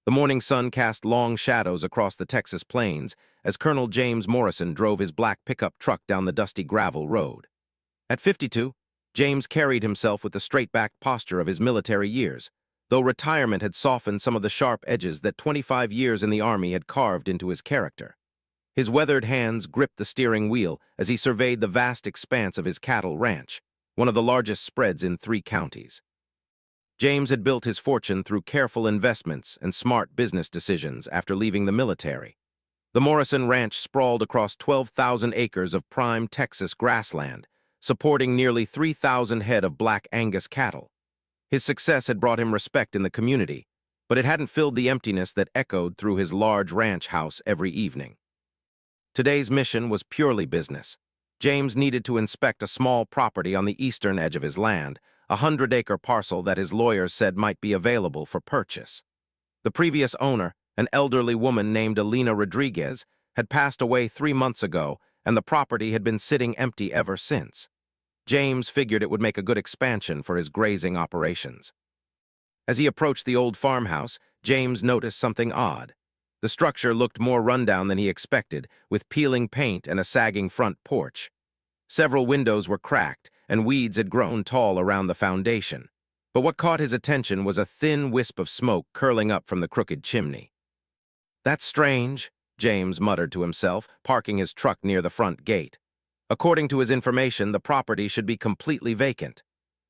The morning sun cast long shadows across the Texas plains as Colonel James Morrison drove his black pickup truck down the dusty gravel road. At 52, James carried himself with the straight-backed posture of his military years, though retirement had softened some of the sharp edges that 25 years in the Army had carved into his character. His weathered hands gripped the steering wheel as he surveyed the vast expanse of his cattle ranch, one of the largest spreads in 3 counties. James had built his fortune through careful investments and smart business decisions after leaving the military. The Morrison Ranch sprawled across 12,000 acres of prime Texas grassland, supporting nearly 3,000 head of Black Angus cattle. His success had brought him respect in the community, but it hadn't filled the emptiness that echoed through his large ranch house every evening. Today's mission was purely business. James needed to inspect a small property on the eastern edge of his land, a 100-acre parcel that his lawyers said might be available for purchase. The previous owner, an elderly woman named Elena Rodriguez, had passed away 3 months ago, and the property had been sitting empty ever since. James figured it would make a good expansion for his grazing operations. As he approached the old farmhouse, James noticed something odd. The structure looked more rundown than he expected, with peeling paint and a sagging front porch. Several windows were cracked, and weeds had grown tall around the foundation. But what caught his attention was a thin wisp of smoke curling up from the crooked chimney. "That's strange," James muttered to himself, parking his truck near the front gate. According to his information, the property should be completely vacant.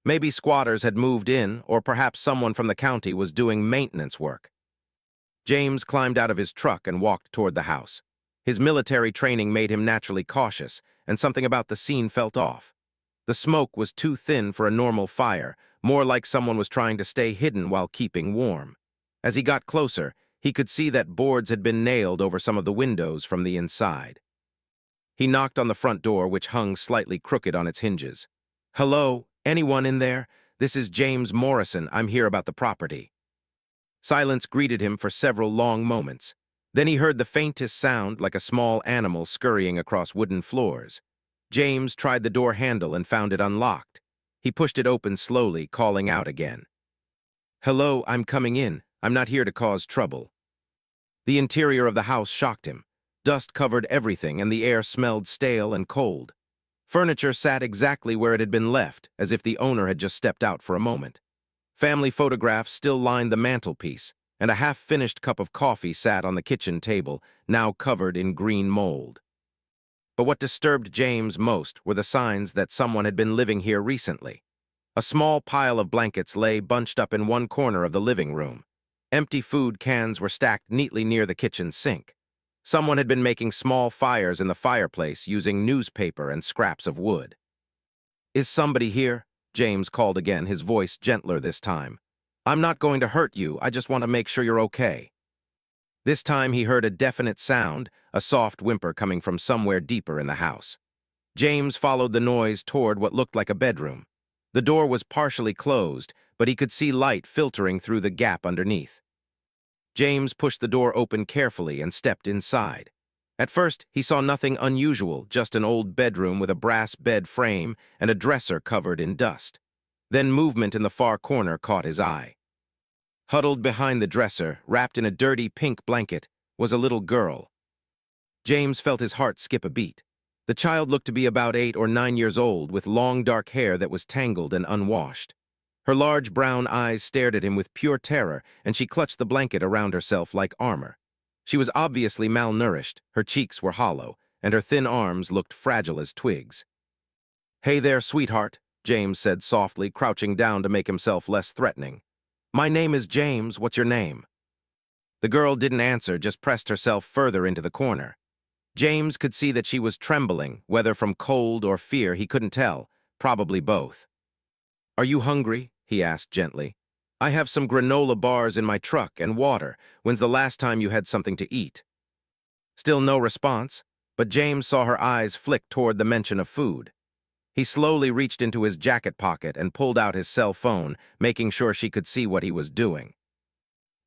Maybe squatters had moved in, or perhaps someone from the county was doing maintenance work. James climbed out of his truck and walked toward the house. His military training made him naturally cautious, and something about the scene felt off. The smoke was too thin for a normal fire, more like someone was trying to stay hidden while keeping warm. As he got closer, he could see that boards had been nailed over some of the windows from the inside. He knocked on the front door, which hung slightly crooked on its hinges. "Hello, anyone in there? This is James Morrison. I'm here about the property." Silence greeted him for several long moments. Then he heard the faintest sound, like a small animal scurrying across wooden floors. James tried the door handle and found it unlocked. He pushed it open slowly, calling out again. "Hello, I'm coming in. I'm not here to cause trouble." The interior of the house shocked him. Dust covered everything, and the air smelled stale and cold. Furniture sat exactly where it had been left, as if the owner had just stepped out for a moment. Family photographs still lined the mantelpiece, and a half-finished cup of coffee sat on the kitchen table, now covered in green mold. But what disturbed James most were the signs that someone had been living here recently. A small pile of blankets lay bunched up in one corner of the living room. Empty food cans were stacked neatly near the kitchen sink. Someone had been making small fires in the fireplace using newspaper and scraps of wood. "Is somebody here?" James called again, his voice gentler this time. "I'm not going to hurt you, I just want to make sure you're okay." This time he heard a definite sound, a soft whimper coming from somewhere deeper in the house. James followed the noise toward what looked like a bedroom. The door was partially closed, but he could see light filtering through the gap underneath. James pushed the door open carefully and stepped inside. At first, he saw nothing unusual, just an old bedroom with a brass bed frame and a dresser covered in dust. Then movement in the far corner caught his eye. Huddled behind the dresser, wrapped in a dirty pink blanket, was a little girl. James felt his heart skip a beat. The child looked to be about 8 or 9 years old, with long dark hair that was tangled and unwashed. Her large brown eyes stared at him with pure terror, and she clutched the blanket around herself like armor. She was obviously malnourished, her cheeks were hollow, and her thin arms looked fragile as twigs. "Hey there, sweetheart," James said softly, crouching down to make himself less threatening. "My name is James. What's your name?" The girl didn't answer, just pressed herself further into the corner. James could see that she was trembling, whether from cold or fear he couldn't tell, probably both. "Are you hungry?" he asked gently. "I have some granola bars in my truck and water. When's the last time you had something to eat?" Still no response, but James saw her eyes flick toward the mention of food. He slowly reached into his jacket pocket and pulled out his cell phone, making sure she could see what he was doing.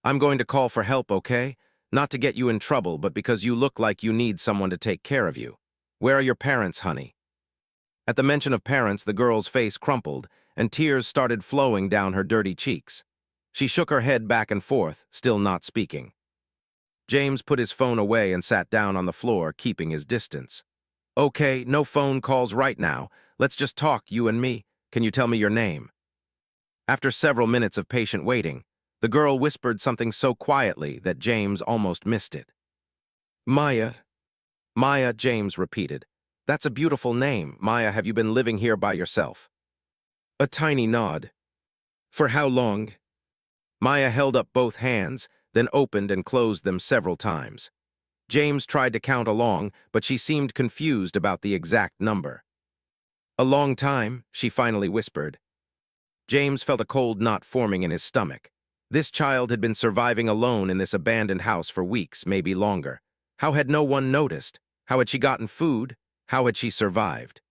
"I'm going to call for help, okay? Not to get you in trouble, but because you look like you need someone to take care of you. Where are your parents, honey?" At the mention of parents, the girl's face crumpled, and tears started flowing down her dirty cheeks. She shook her head back and forth, still not speaking. James put his phone away and sat down on the floor, keeping his distance. Okay, no phone calls right now. Let's just talk, you and me. Can you tell me your name? After several minutes of patient waiting, the girl whispered something so quietly that James almost missed it. Maya. Maya, James repeated. That's a beautiful name. Maya, have you been living here by yourself? A tiny nod. For how long? Maya held up both hands, then opened and closed them several times. James tried to count along, but she seemed confused about the exact number. A long time, she finally whispered. James felt a cold knot forming in his stomach. This child had been surviving alone in this abandoned house for weeks, maybe longer. How had no one noticed? How had she gotten food? How had she survived?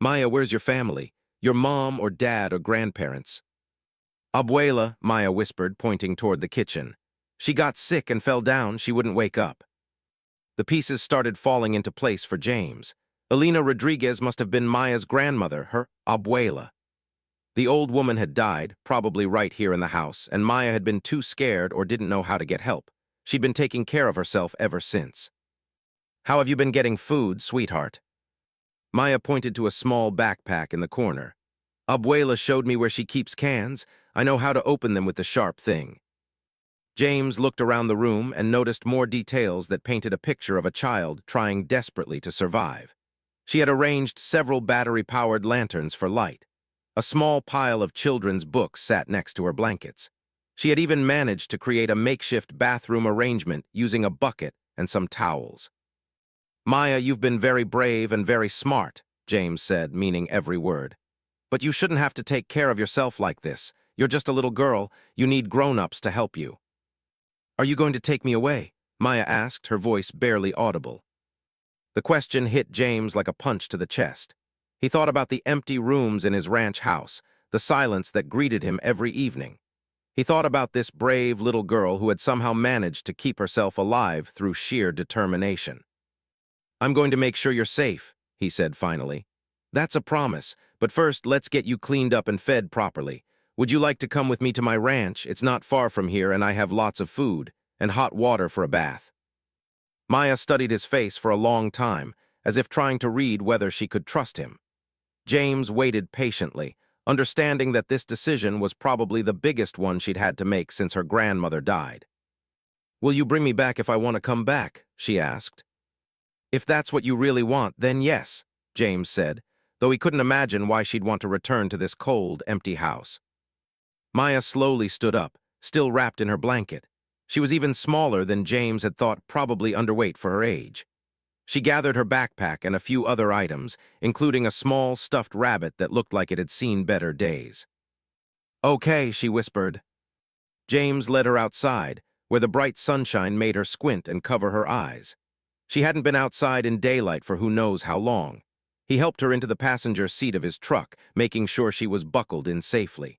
Maya, where's your family? Your mom or dad or grandparents? Abuela, Maya whispered, pointing toward the kitchen. She got sick and fell down. She wouldn't wake up. The pieces started falling into place for James. Elena Rodriguez must have been Maya's grandmother, her abuela. The old woman had died, probably right here in the house, and Maya had been too scared or didn't know how to get help. She'd been taking care of herself ever since. How have you been getting food, sweetheart? Maya pointed to a small backpack in the corner. Abuela showed me where she keeps cans. I know how to open them with the sharp thing. James looked around the room and noticed more details that painted a picture of a child trying desperately to survive. She had arranged several battery-powered lanterns for light. A small pile of children's books sat next to her blankets. She had even managed to create a makeshift bathroom arrangement using a bucket and some towels. Maya, you've been very brave and very smart, James said, meaning every word. But you shouldn't have to take care of yourself like this. You're just a little girl. You need grown-ups to help you. Are you going to take me away? Maya asked, her voice barely audible. The question hit James like a punch to the chest. He thought about the empty rooms in his ranch house, the silence that greeted him every evening. He thought about this brave little girl who had somehow managed to keep herself alive through sheer determination. I'm going to make sure you're safe, he said finally. That's a promise, but first let's get you cleaned up and fed properly. Would you like to come with me to my ranch? It's not far from here and I have lots of food and hot water for a bath. Maya studied his face for a long time, as if trying to read whether she could trust him. James waited patiently, understanding that this decision was probably the biggest one she'd had to make since her grandmother died. Will you bring me back if I want to come back? She asked. If that's what you really want, then yes, James said, though he couldn't imagine why she'd want to return to this cold, empty house. Maya slowly stood up, still wrapped in her blanket. She was even smaller than James had thought, probably underweight for her age. She gathered her backpack and a few other items, including a small stuffed rabbit that looked like it had seen better days. Okay, she whispered. James led her outside, where the bright sunshine made her squint and cover her eyes. She hadn't been outside in daylight for who knows how long. He helped her into the passenger seat of his truck, making sure she was buckled in safely.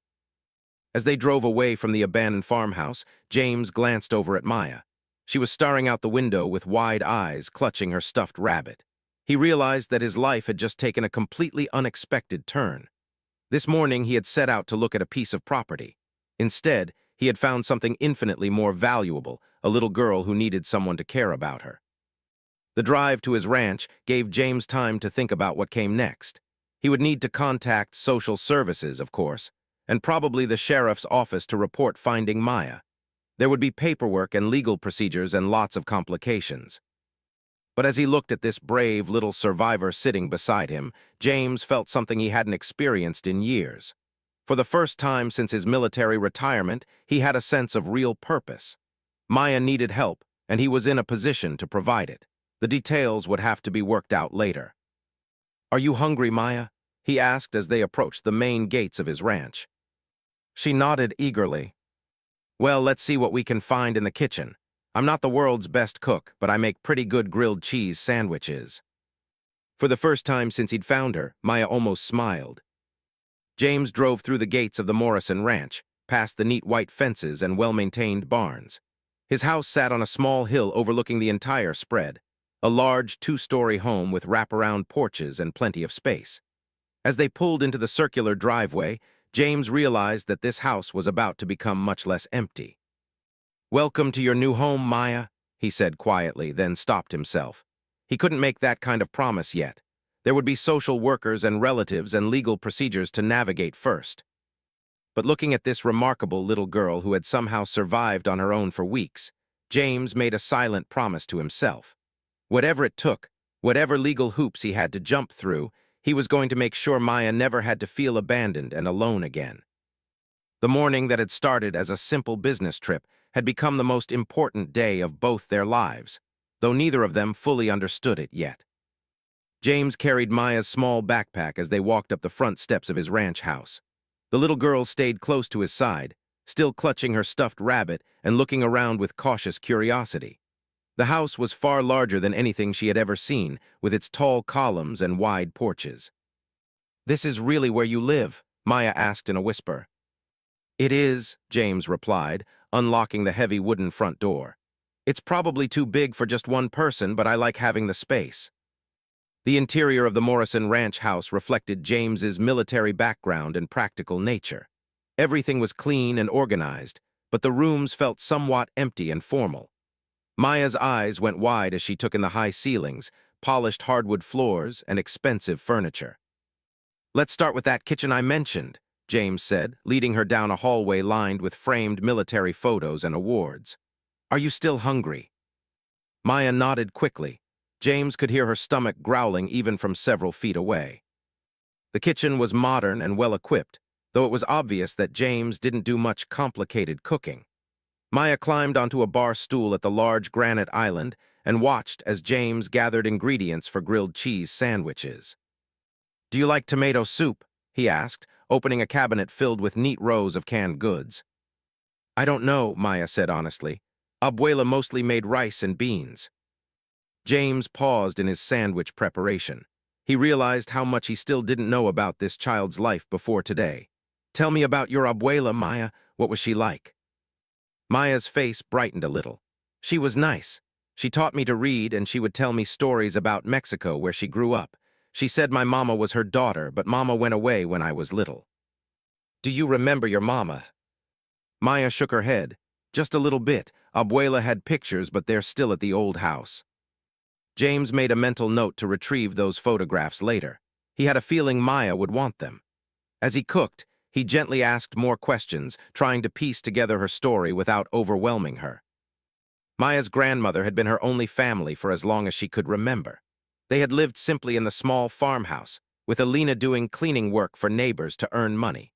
As they drove away from the abandoned farmhouse, James glanced over at Maya. She was staring out the window with wide eyes, clutching her stuffed rabbit. He realized that his life had just taken a completely unexpected turn. This morning, he had set out to look at a piece of property. Instead, he had found something infinitely more valuable, a little girl who needed someone to care about her. The drive to his ranch gave James time to think about what came next. He would need to contact social services, of course, and probably the sheriff's office to report finding Maya. There would be paperwork and legal procedures and lots of complications. But as he looked at this brave little survivor sitting beside him, James felt something he hadn't experienced in years. For the first time since his military retirement, he had a sense of real purpose. Maya needed help, and he was in a position to provide it. The details would have to be worked out later. Are you hungry, Maya? He asked as they approached the main gates of his ranch. She nodded eagerly. Well, let's see what we can find in the kitchen. I'm not the world's best cook, but I make pretty good grilled cheese sandwiches. For the first time since he'd found her, Maya almost smiled. James drove through the gates of the Morrison Ranch, past the neat white fences and well-maintained barns. His house sat on a small hill overlooking the entire spread, a large two-story home with wraparound porches and plenty of space. As they pulled into the circular driveway, James realized that this house was about to become much less empty. "Welcome to your new home, Maya," he said quietly, then stopped himself. He couldn't make that kind of promise yet. There would be social workers and relatives and legal procedures to navigate first. But looking at this remarkable little girl who had somehow survived on her own for weeks, James made a silent promise to himself. Whatever it took, whatever legal hoops he had to jump through, he was going to make sure Maya never had to feel abandoned and alone again. The morning that had started as a simple business trip had become the most important day of both their lives, though neither of them fully understood it yet. James carried Maya's small backpack as they walked up the front steps of his ranch house. The little girl stayed close to his side, still clutching her stuffed rabbit and looking around with cautious curiosity. The house was far larger than anything she had ever seen, with its tall columns and wide porches. "This is really where you live?" Maya asked in a whisper. "It is," James replied, unlocking the heavy wooden front door. "It's probably too big for just one person, but I like having the space." The interior of the Morrison Ranch house reflected James's military background and practical nature. Everything was clean and organized, but the rooms felt somewhat empty and formal. Maya's eyes went wide as she took in the high ceilings, polished hardwood floors, and expensive furniture. "Let's start with that kitchen I mentioned," James said, leading her down a hallway lined with framed military photos and awards. "Are you still hungry?" Maya nodded quickly. James could hear her stomach growling even from several feet away. The kitchen was modern and well-equipped, though it was obvious that James didn't do much complicated cooking. Maya climbed onto a bar stool at the large granite island and watched as James gathered ingredients for grilled cheese sandwiches. "Do you like tomato soup?" he asked, opening a cabinet filled with neat rows of canned goods. "I don't know," Maya said honestly. "Abuela mostly made rice and beans." James paused in his sandwich preparation. He realized how much he still didn't know about this child's life before today. "Tell me about your abuela, Maya. What was she like?" Maya's face brightened a little. "She was nice. She taught me to read, and she would tell me stories about Mexico where she grew up. She said my mama was her daughter, but mama went away when I was little." "Do you remember your mama?" Maya shook her head. "Just a little bit. Abuela had pictures, but they're still at the old house." James made a mental note to retrieve those photographs later. He had a feeling Maya would want them. As he cooked, he gently asked more questions, trying to piece together her story without overwhelming her. Maya's grandmother had been her only family for as long as she could remember. They had lived simply in the small farmhouse, with Alina doing cleaning work for neighbors to earn money.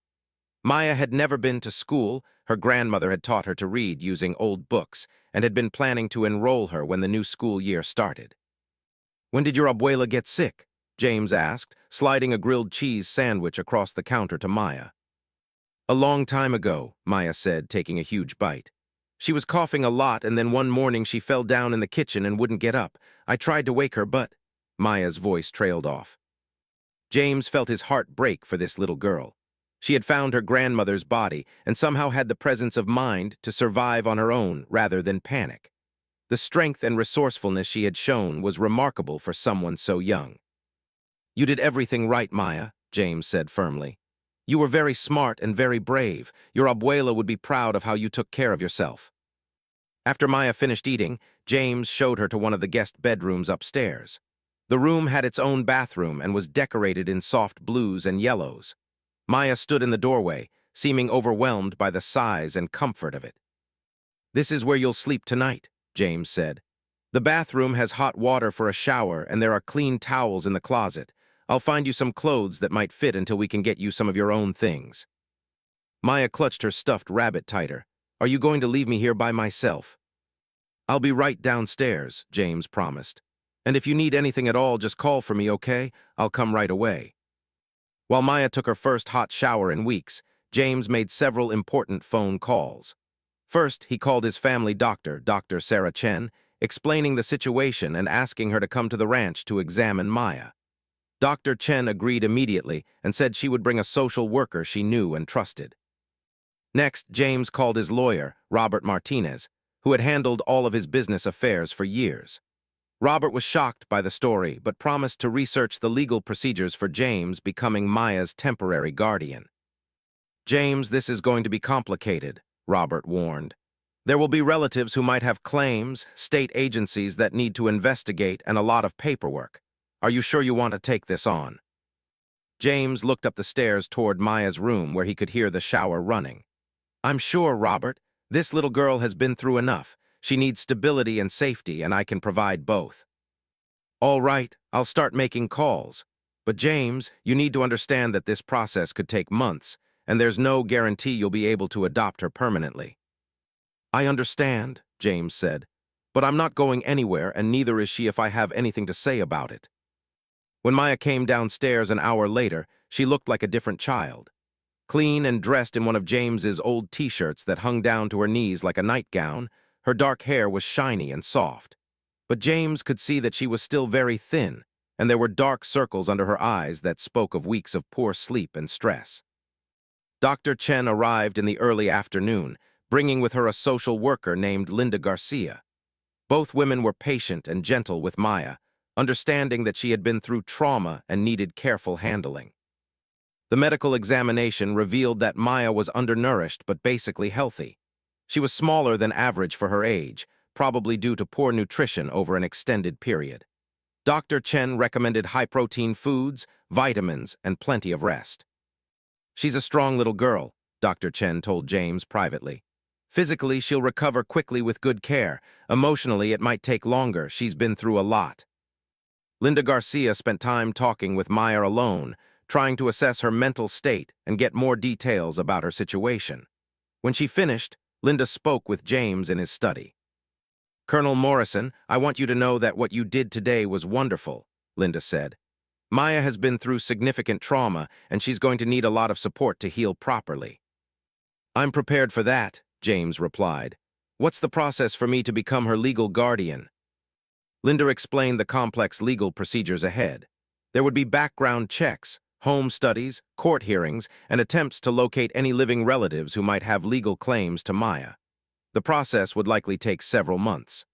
Maya had never been to school. Her grandmother had taught her to read using old books and had been planning to enroll her when the new school year started. "When did your abuela get sick?" James asked, sliding a grilled cheese sandwich across the counter to Maya. "A long time ago," Maya said, taking a huge bite. "She was coughing a lot, and then one morning she fell down in the kitchen and wouldn't get up. I tried to wake her, but—" Maya's voice trailed off. James felt his heart break for this little girl. She had found her grandmother's body and somehow had the presence of mind to survive on her own rather than panic. The strength and resourcefulness she had shown was remarkable for someone so young. "You did everything right, Maya," James said firmly. "You were very smart and very brave. Your abuela would be proud of how you took care of yourself." After Maya finished eating, James showed her to one of the guest bedrooms upstairs. The room had its own bathroom and was decorated in soft blues and yellows. Maya stood in the doorway, seeming overwhelmed by the size and comfort of it. "This is where you'll sleep tonight," James said. "The bathroom has hot water for a shower, and there are clean towels in the closet. I'll find you some clothes that might fit until we can get you some of your own things." Maya clutched her stuffed rabbit tighter. "Are you going to leave me here by myself?" "I'll be right downstairs," James promised. "And if you need anything at all, just call for me, okay? I'll come right away." While Maya took her first hot shower in weeks, James made several important phone calls. First, he called his family doctor, Dr. Sarah Chen, explaining the situation and asking her to come to the ranch to examine Maya. Dr. Chen agreed immediately and said she would bring a social worker she knew and trusted. Next, James called his lawyer, Robert Martinez, who had handled all of his business affairs for years. Robert was shocked by the story, but promised to research the legal procedures for James becoming Maya's temporary guardian. James, this is going to be complicated, Robert warned. There will be relatives who might have claims, state agencies that need to investigate, and a lot of paperwork. Are you sure you want to take this on? James looked up the stairs toward Maya's room where he could hear the shower running. I'm sure, Robert. This little girl has been through enough. She needs stability and safety, and I can provide both. All right, I'll start making calls. But James, you need to understand that this process could take months, and there's no guarantee you'll be able to adopt her permanently. I understand, James said, but I'm not going anywhere, and neither is she if I have anything to say about it. When Maya came downstairs an hour later, she looked like a different child. Clean and dressed in one of James's old t-shirts that hung down to her knees like a nightgown, her dark hair was shiny and soft. But James could see that she was still very thin, and there were dark circles under her eyes that spoke of weeks of poor sleep and stress. Dr. Chen arrived in the early afternoon, bringing with her a social worker named Linda Garcia. Both women were patient and gentle with Maya, understanding that she had been through trauma and needed careful handling. The medical examination revealed that Maya was undernourished but basically healthy. She was smaller than average for her age, probably due to poor nutrition over an extended period. Dr. Chen recommended high-protein foods, vitamins, and plenty of rest. She's a strong little girl, Dr. Chen told James privately. Physically, she'll recover quickly with good care. Emotionally, it might take longer. She's been through a lot. Linda Garcia spent time talking with Maya alone, trying to assess her mental state and get more details about her situation. When she finished, Linda spoke with James in his study. Colonel Morrison, I want you to know that what you did today was wonderful, Linda said. Maya has been through significant trauma, and she's going to need a lot of support to heal properly. I'm prepared for that, James replied. What's the process for me to become her legal guardian? Linda explained the complex legal procedures ahead. There would be background checks, home studies, court hearings, and attempts to locate any living relatives who might have legal claims to Maya. The process would likely take several months.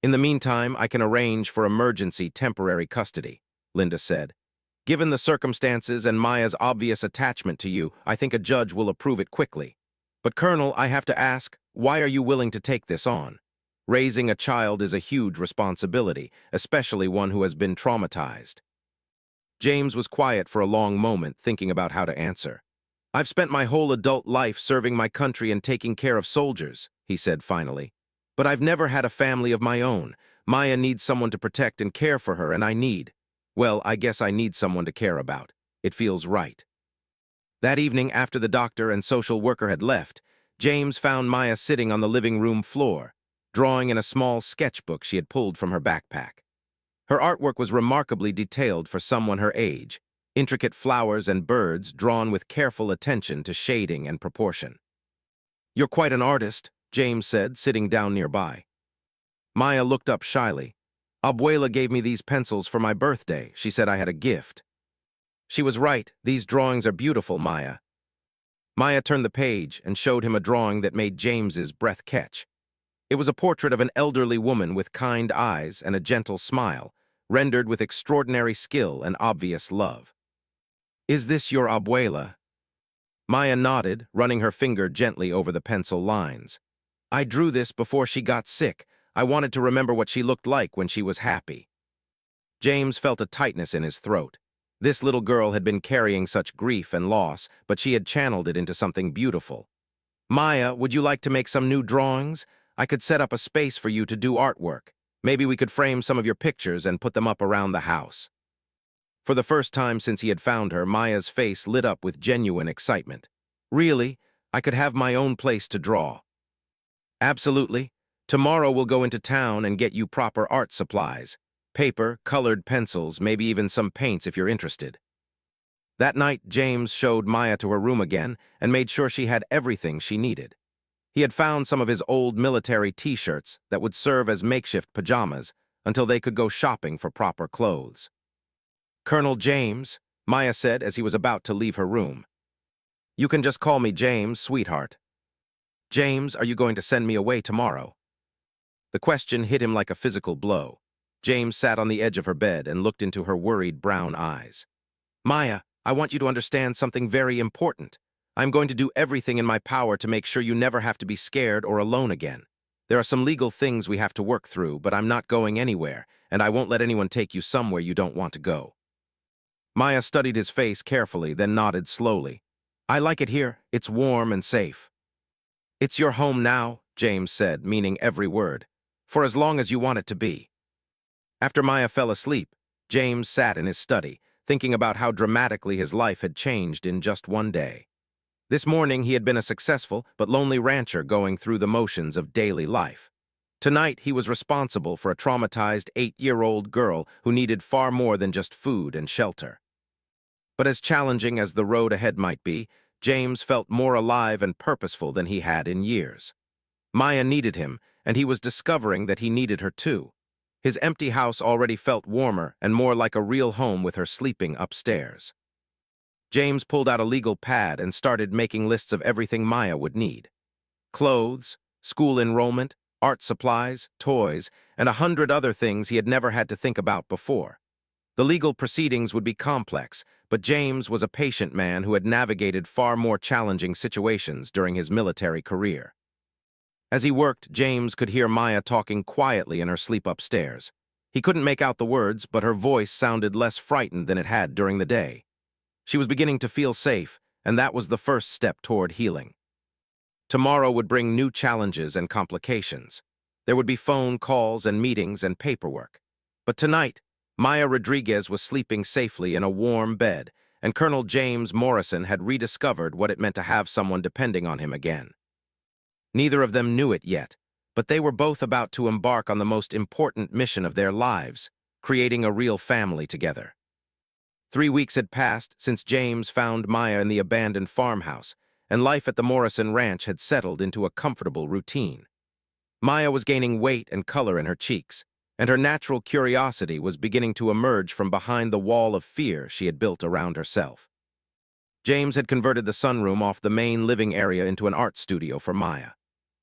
In the meantime, I can arrange for emergency temporary custody, Linda said. Given the circumstances and Maya's obvious attachment to you, I think a judge will approve it quickly. But Colonel, I have to ask, why are you willing to take this on? Raising a child is a huge responsibility, especially one who has been traumatized. James was quiet for a long moment, thinking about how to answer. I've spent my whole adult life serving my country and taking care of soldiers, he said finally. But I've never had a family of my own. Maya needs someone to protect and care for her, and I guess I need someone to care about. It feels right. That evening, after the doctor and social worker had left, James found Maya sitting on the living room floor, drawing in a small sketchbook she had pulled from her backpack. Her artwork was remarkably detailed for someone her age, intricate flowers and birds drawn with careful attention to shading and proportion. You're quite an artist, James said, sitting down nearby. Maya looked up shyly. Abuela gave me these pencils for my birthday. She said I had a gift. She was right. These drawings are beautiful, Maya. Maya turned the page and showed him a drawing that made James's breath catch. It was a portrait of an elderly woman with kind eyes and a gentle smile, rendered with extraordinary skill and obvious love. Is this your abuela? Maya nodded, running her finger gently over the pencil lines. I drew this before she got sick. I wanted to remember what she looked like when she was happy. James felt a tightness in his throat. This little girl had been carrying such grief and loss, but she had channeled it into something beautiful. Maya, would you like to make some new drawings? I could set up a space for you to do artwork. Maybe we could frame some of your pictures and put them up around the house. For the first time since he had found her, Maya's face lit up with genuine excitement. Really? I could have my own place to draw. Absolutely. Tomorrow we'll go into town and get you proper art supplies. Paper, colored pencils, maybe even some paints if you're interested. That night, James showed Maya to her room again and made sure she had everything she needed. He had found some of his old military t-shirts that would serve as makeshift pajamas until they could go shopping for proper clothes. Colonel James, Maya said as he was about to leave her room. You can just call me James, sweetheart. James, are you going to send me away tomorrow? The question hit him like a physical blow. James sat on the edge of her bed and looked into her worried brown eyes. Maya, I want you to understand something very important. I'm going to do everything in my power to make sure you never have to be scared or alone again. There are some legal things we have to work through, but I'm not going anywhere, and I won't let anyone take you somewhere you don't want to go." Maya studied his face carefully, then nodded slowly. "I like it here. It's warm and safe." "It's your home now," James said, meaning every word. "For as long as you want it to be." After Maya fell asleep, James sat in his study, thinking about how dramatically his life had changed in just one day. This morning he had been a successful but lonely rancher going through the motions of daily life. Tonight he was responsible for a traumatized 8-year-old girl who needed far more than just food and shelter. But as challenging as the road ahead might be, James felt more alive and purposeful than he had in years. Maya needed him, and he was discovering that he needed her too. His empty house already felt warmer and more like a real home with her sleeping upstairs. James pulled out a legal pad and started making lists of everything Maya would need. Clothes, school enrollment, art supplies, toys, and 100 other things he had never had to think about before. The legal proceedings would be complex, but James was a patient man who had navigated far more challenging situations during his military career. As he worked, James could hear Maya talking quietly in her sleep upstairs. He couldn't make out the words, but her voice sounded less frightened than it had during the day. She was beginning to feel safe, and that was the first step toward healing. Tomorrow would bring new challenges and complications. There would be phone calls and meetings and paperwork. But tonight, Maya Rodriguez was sleeping safely in a warm bed, and Colonel James Morrison had rediscovered what it meant to have someone depending on him again. Neither of them knew it yet, but they were both about to embark on the most important mission of their lives, creating a real family together. 3 weeks had passed since James found Maya in the abandoned farmhouse, and life at the Morrison Ranch had settled into a comfortable routine. Maya was gaining weight and color in her cheeks, and her natural curiosity was beginning to emerge from behind the wall of fear she had built around herself. James had converted the sunroom off the main living area into an art studio for Maya.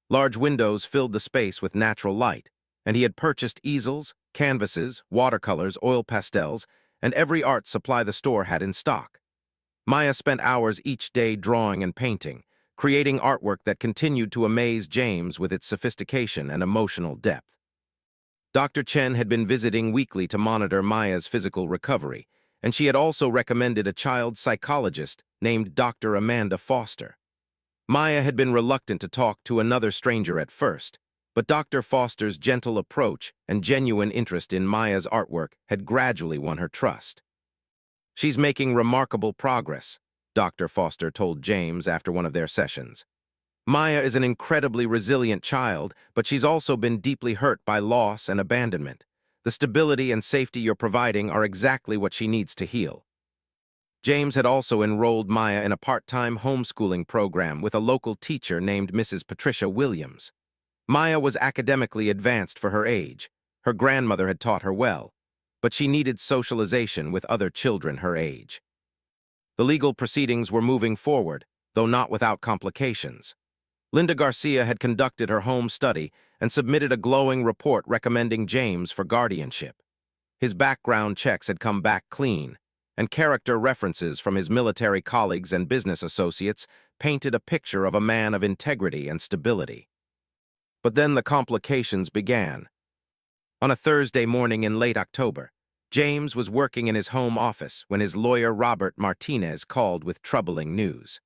Large windows filled the space with natural light, and he had purchased easels, canvases, watercolors, oil pastels, and every art supply the store had in stock. Maya spent hours each day drawing and painting, creating artwork that continued to amaze James with its sophistication and emotional depth. Dr. Chen had been visiting weekly to monitor Maya's physical recovery, and she had also recommended a child psychologist named Dr. Amanda Foster. Maya had been reluctant to talk to another stranger at first, but Dr. Foster's gentle approach and genuine interest in Maya's artwork had gradually won her trust. "She's making remarkable progress," Dr. Foster told James after one of their sessions. "Maya is an incredibly resilient child, but she's also been deeply hurt by loss and abandonment. The stability and safety you're providing are exactly what she needs to heal." James had also enrolled Maya in a part-time homeschooling program with a local teacher named Mrs. Patricia Williams. Maya was academically advanced for her age. Her grandmother had taught her well, but she needed socialization with other children her age. The legal proceedings were moving forward, though not without complications. Linda Garcia had conducted her home study and submitted a glowing report recommending James for guardianship. His background checks had come back clean, and character references from his military colleagues and business associates painted a picture of a man of integrity and stability. But then the complications began. On a Thursday morning in late October, James was working in his home office when his lawyer Robert Martinez called with troubling news.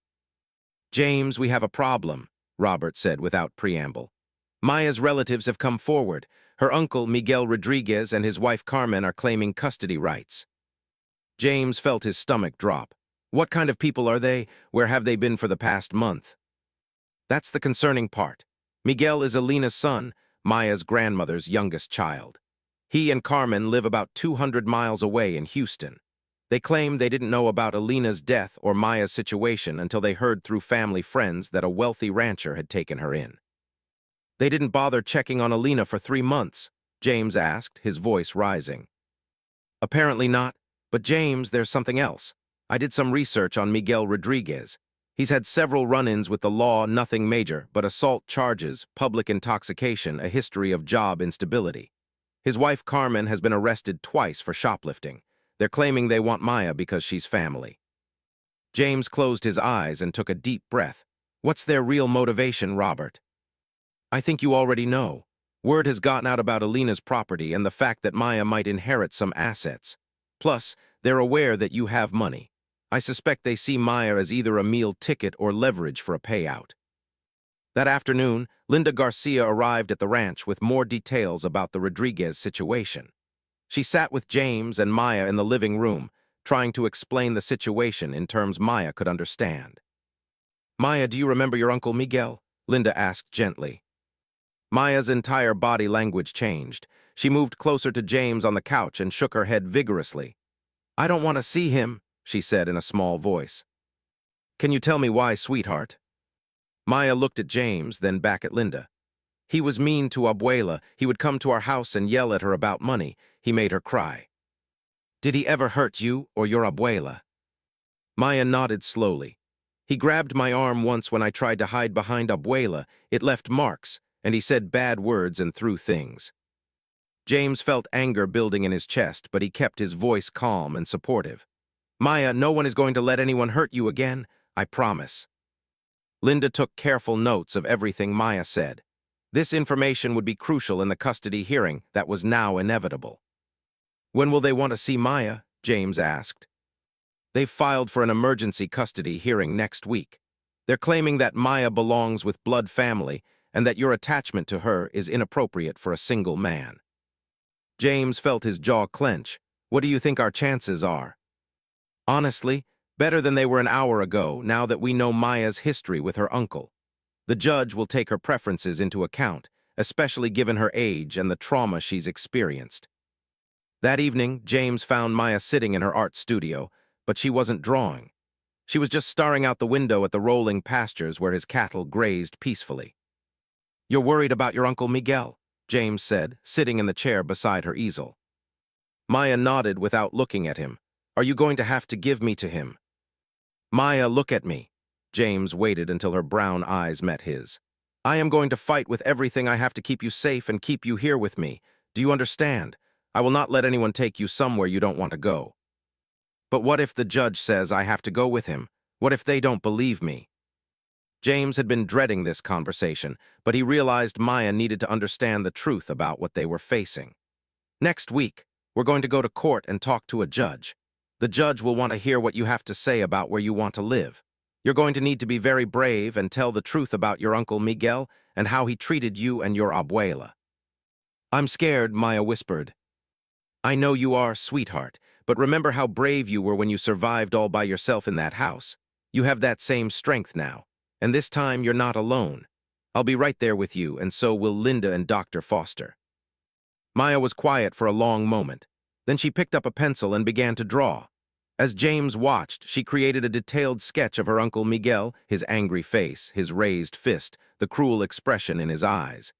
"James, we have a problem," Robert said without preamble. "Maya's relatives have come forward. Her uncle, Miguel Rodriguez, and his wife Carmen are claiming custody rights." James felt his stomach drop. What kind of people are they? Where have they been for the past month? That's the concerning part. Miguel is Alina's son, Maya's grandmother's youngest child. He and Carmen live about 200 miles away in Houston. They claim they didn't know about Alina's death or Maya's situation until they heard through family friends that a wealthy rancher had taken her in. "They didn't bother checking on Alina for 3 months?" James asked, his voice rising. "Apparently not. But James, there's something else. I did some research on Miguel Rodriguez. He's had several run-ins with the law, nothing major, but assault charges, public intoxication, a history of job instability. His wife Carmen has been arrested twice for shoplifting. They're claiming they want Maya because she's family." James closed his eyes and took a deep breath. What's their real motivation, Robert? I think you already know. Word has gotten out about Alina's property and the fact that Maya might inherit some assets. Plus, they're aware that you have money. I suspect they see Maya as either a meal ticket or leverage for a payout. That afternoon, Linda Garcia arrived at the ranch with more details about the Rodriguez situation. She sat with James and Maya in the living room, trying to explain the situation in terms Maya could understand. Maya, do you remember your Uncle Miguel? Linda asked gently. Maya's entire body language changed. She moved closer to James on the couch and shook her head vigorously. I don't want to see him, she said in a small voice. Can you tell me why, sweetheart? Maya looked at James, then back at Linda. He was mean to Abuela. He would come to our house and yell at her about money. He made her cry. Did he ever hurt you or your Abuela? Maya nodded slowly. He grabbed my arm once when I tried to hide behind Abuela. It left marks, and he said bad words and threw things. James felt anger building in his chest, but he kept his voice calm and supportive. Maya, no one is going to let anyone hurt you again, I promise. Linda took careful notes of everything Maya said. This information would be crucial in the custody hearing that was now inevitable. When will they want to see Maya? James asked. They've filed for an emergency custody hearing next week. They're claiming that Maya belongs with blood family and that your attachment to her is inappropriate for a single man. James felt his jaw clench. What do you think our chances are? Honestly, better than they were an hour ago, now that we know Maya's history with her uncle. The judge will take her preferences into account, especially given her age and the trauma she's experienced. That evening, James found Maya sitting in her art studio, but she wasn't drawing. She was just staring out the window at the rolling pastures where his cattle grazed peacefully. You're worried about your Uncle Miguel, James said, sitting in the chair beside her easel. Maya nodded without looking at him. Are you going to have to give me to him? Maya, look at me. James waited until her brown eyes met his. I am going to fight with everything I have to keep you safe and keep you here with me. Do you understand? I will not let anyone take you somewhere you don't want to go. But what if the judge says I have to go with him? What if they don't believe me? James had been dreading this conversation, but he realized Maya needed to understand the truth about what they were facing. Next week, we're going to go to court and talk to a judge. The judge will want to hear what you have to say about where you want to live. You're going to need to be very brave and tell the truth about your Uncle Miguel and how he treated you and your abuela. I'm scared, Maya whispered. I know you are, sweetheart, but remember how brave you were when you survived all by yourself in that house. You have that same strength now, and this time you're not alone. I'll be right there with you, and so will Linda and Dr. Foster. Maya was quiet for a long moment. Then she picked up a pencil and began to draw. As James watched, she created a detailed sketch of her Uncle Miguel, his angry face, his raised fist, the cruel expression in his eyes.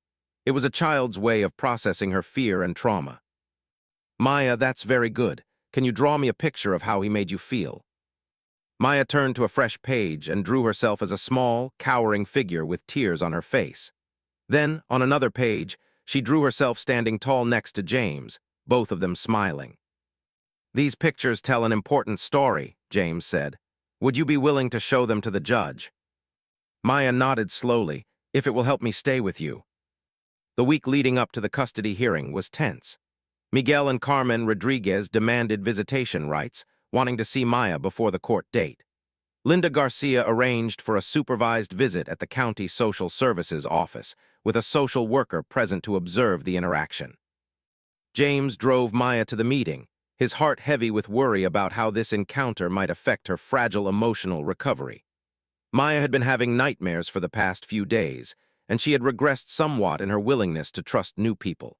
It was a child's way of processing her fear and trauma. Maya, that's very good. Can you draw me a picture of how he made you feel? Maya turned to a fresh page and drew herself as a small, cowering figure with tears on her face. Then, on another page, she drew herself standing tall next to James, both of them smiling. These pictures tell an important story, James said. Would you be willing to show them to the judge? Maya nodded slowly. If it will help me stay with you. The week leading up to the custody hearing was tense. Miguel and Carmen Rodriguez demanded visitation rights, wanting to see Maya before the court date. Linda Garcia arranged for a supervised visit at the county social services office, with a social worker present to observe the interaction. James drove Maya to the meeting, his heart heavy with worry about how this encounter might affect her fragile emotional recovery. Maya had been having nightmares for the past few days, and she had regressed somewhat in her willingness to trust new people.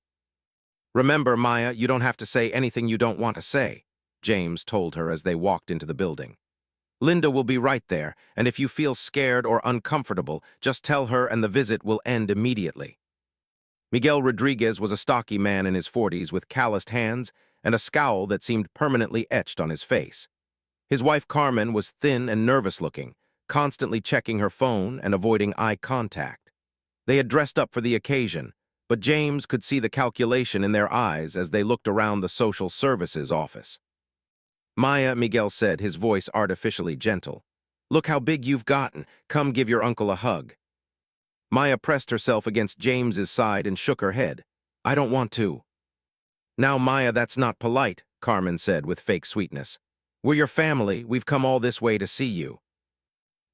Remember, Maya, you don't have to say anything you don't want to say, James told her as they walked into the building. Linda will be right there, and if you feel scared or uncomfortable, just tell her and the visit will end immediately. Miguel Rodriguez was a stocky man in his 40s with calloused hands and a scowl that seemed permanently etched on his face. His wife Carmen was thin and nervous-looking, constantly checking her phone and avoiding eye contact. They had dressed up for the occasion, but James could see the calculation in their eyes as they looked around the social services office. Maya, Miguel said, his voice artificially gentle. Look how big you've gotten. Come give your uncle a hug. Maya pressed herself against James's side and shook her head. I don't want to. Now, Maya, that's not polite, Carmen said with fake sweetness. We're your family. We've come all this way to see you.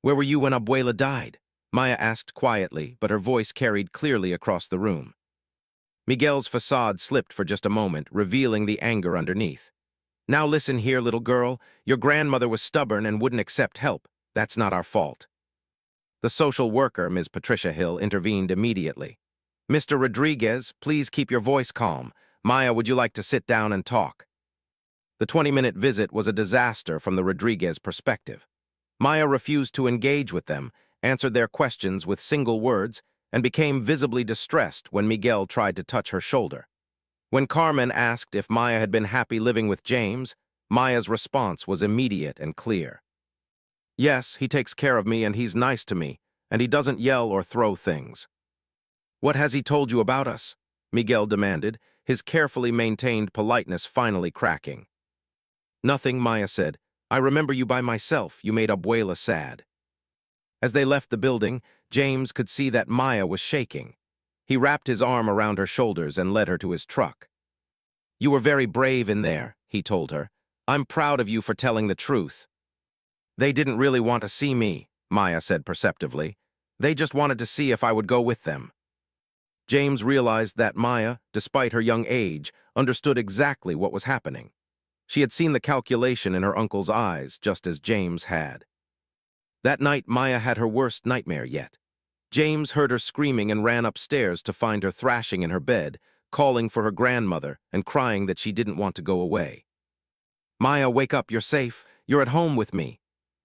Where were you when Abuela died? Maya asked quietly, but her voice carried clearly across the room. Miguel's facade slipped for just a moment, revealing the anger underneath. Now listen here, little girl. Your grandmother was stubborn and wouldn't accept help. That's not our fault. The social worker, Ms. Patricia Hill, intervened immediately. Mr. Rodriguez, please keep your voice calm. Maya, would you like to sit down and talk? The 20-minute visit was a disaster from the Rodriguez perspective. Maya refused to engage with them, answered their questions with single words, and became visibly distressed when Miguel tried to touch her shoulder. When Carmen asked if Maya had been happy living with James, Maya's response was immediate and clear. Yes, he takes care of me and he's nice to me, and he doesn't yell or throw things. What has he told you about us? Miguel demanded, his carefully maintained politeness finally cracking. Nothing, Maya said. I remember you by myself. You made Abuela sad. As they left the building, James could see that Maya was shaking. He wrapped his arm around her shoulders and led her to his truck. You were very brave in there, he told her. I'm proud of you for telling the truth. They didn't really want to see me, Maya said perceptively. They just wanted to see if I would go with them. James realized that Maya, despite her young age, understood exactly what was happening. She had seen the calculation in her uncle's eyes, just as James had. That night, Maya had her worst nightmare yet. James heard her screaming and ran upstairs to find her thrashing in her bed, calling for her grandmother and crying that she didn't want to go away. Maya, wake up, you're safe. You're at home with me.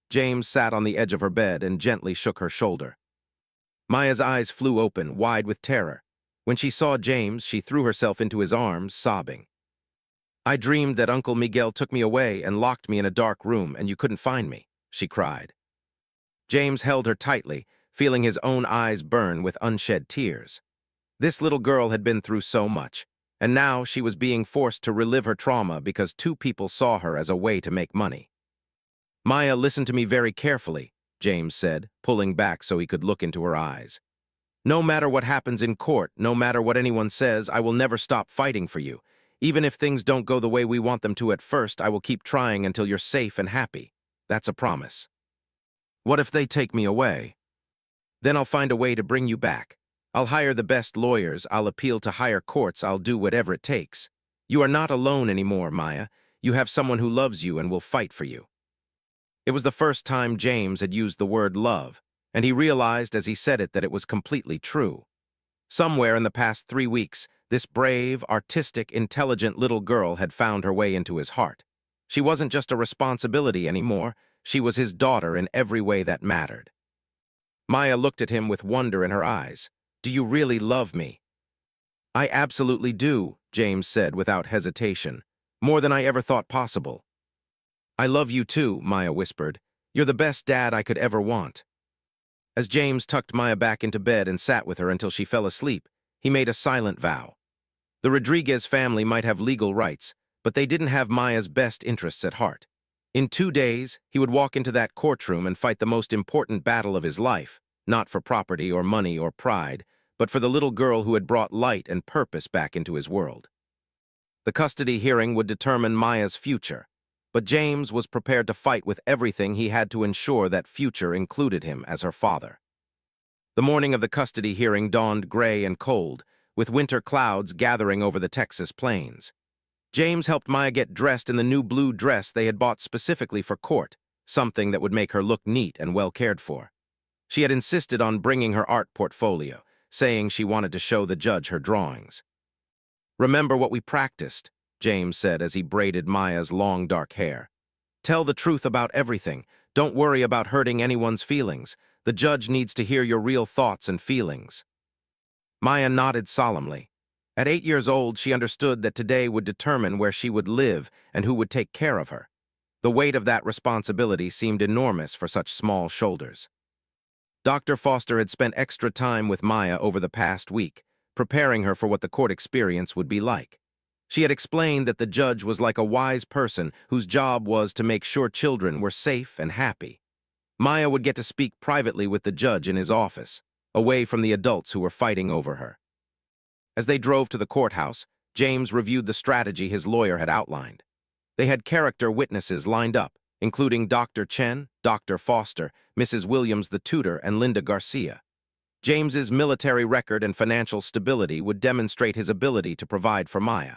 James sat on the edge of her bed and gently shook her shoulder. Maya's eyes flew open, wide with terror. When she saw James, she threw herself into his arms, sobbing. I dreamed that Uncle Miguel took me away and locked me in a dark room, and you couldn't find me, she cried. James held her tightly, feeling his own eyes burn with unshed tears. This little girl had been through so much, and now she was being forced to relive her trauma because two people saw her as a way to make money. Maya, listen to me very carefully, James said, pulling back so he could look into her eyes. No matter what happens in court, no matter what anyone says, I will never stop fighting for you. Even if things don't go the way we want them to at first, I will keep trying until you're safe and happy. That's a promise. What if they take me away? Then I'll find a way to bring you back. I'll hire the best lawyers, I'll appeal to higher courts, I'll do whatever it takes. You are not alone anymore, Maya. You have someone who loves you and will fight for you. It was the first time James had used the word love, and he realized as he said it that it was completely true. Somewhere in the past 3 weeks, this brave, artistic, intelligent little girl had found her way into his heart. She wasn't just a responsibility anymore, she was his daughter in every way that mattered. Maya looked at him with wonder in her eyes. Do you really love me? I absolutely do, James said without hesitation. More than I ever thought possible. I love you too, Maya whispered. You're the best dad I could ever want. As James tucked Maya back into bed and sat with her until she fell asleep, he made a silent vow. The Rodriguez family might have legal rights, but they didn't have Maya's best interests at heart. In 2 days, he would walk into that courtroom and fight the most important battle of his life, not for property or money or pride, but for the little girl who had brought light and purpose back into his world. The custody hearing would determine Maya's future, but James was prepared to fight with everything he had to ensure that future included him as her father. The morning of the custody hearing dawned gray and cold, with winter clouds gathering over the Texas plains. James helped Maya get dressed in the new blue dress they had bought specifically for court, something that would make her look neat and well cared for. She had insisted on bringing her art portfolio, saying she wanted to show the judge her drawings. Remember what we practiced, James said as he braided Maya's long dark hair. Tell the truth about everything. Don't worry about hurting anyone's feelings. The judge needs to hear your real thoughts and feelings. Maya nodded solemnly. At 8 years old, she understood that today would determine where she would live and who would take care of her. The weight of that responsibility seemed enormous for such small shoulders. Dr. Foster had spent extra time with Maya over the past week, preparing her for what the court experience would be like. She had explained that the judge was like a wise person whose job was to make sure children were safe and happy. Maya would get to speak privately with the judge in his office, away from the adults who were fighting over her. As they drove to the courthouse, James reviewed the strategy his lawyer had outlined. They had character witnesses lined up, including Dr. Chen, Dr. Foster, Mrs. Williams the tutor, and Linda Garcia. James's military record and financial stability would demonstrate his ability to provide for Maya.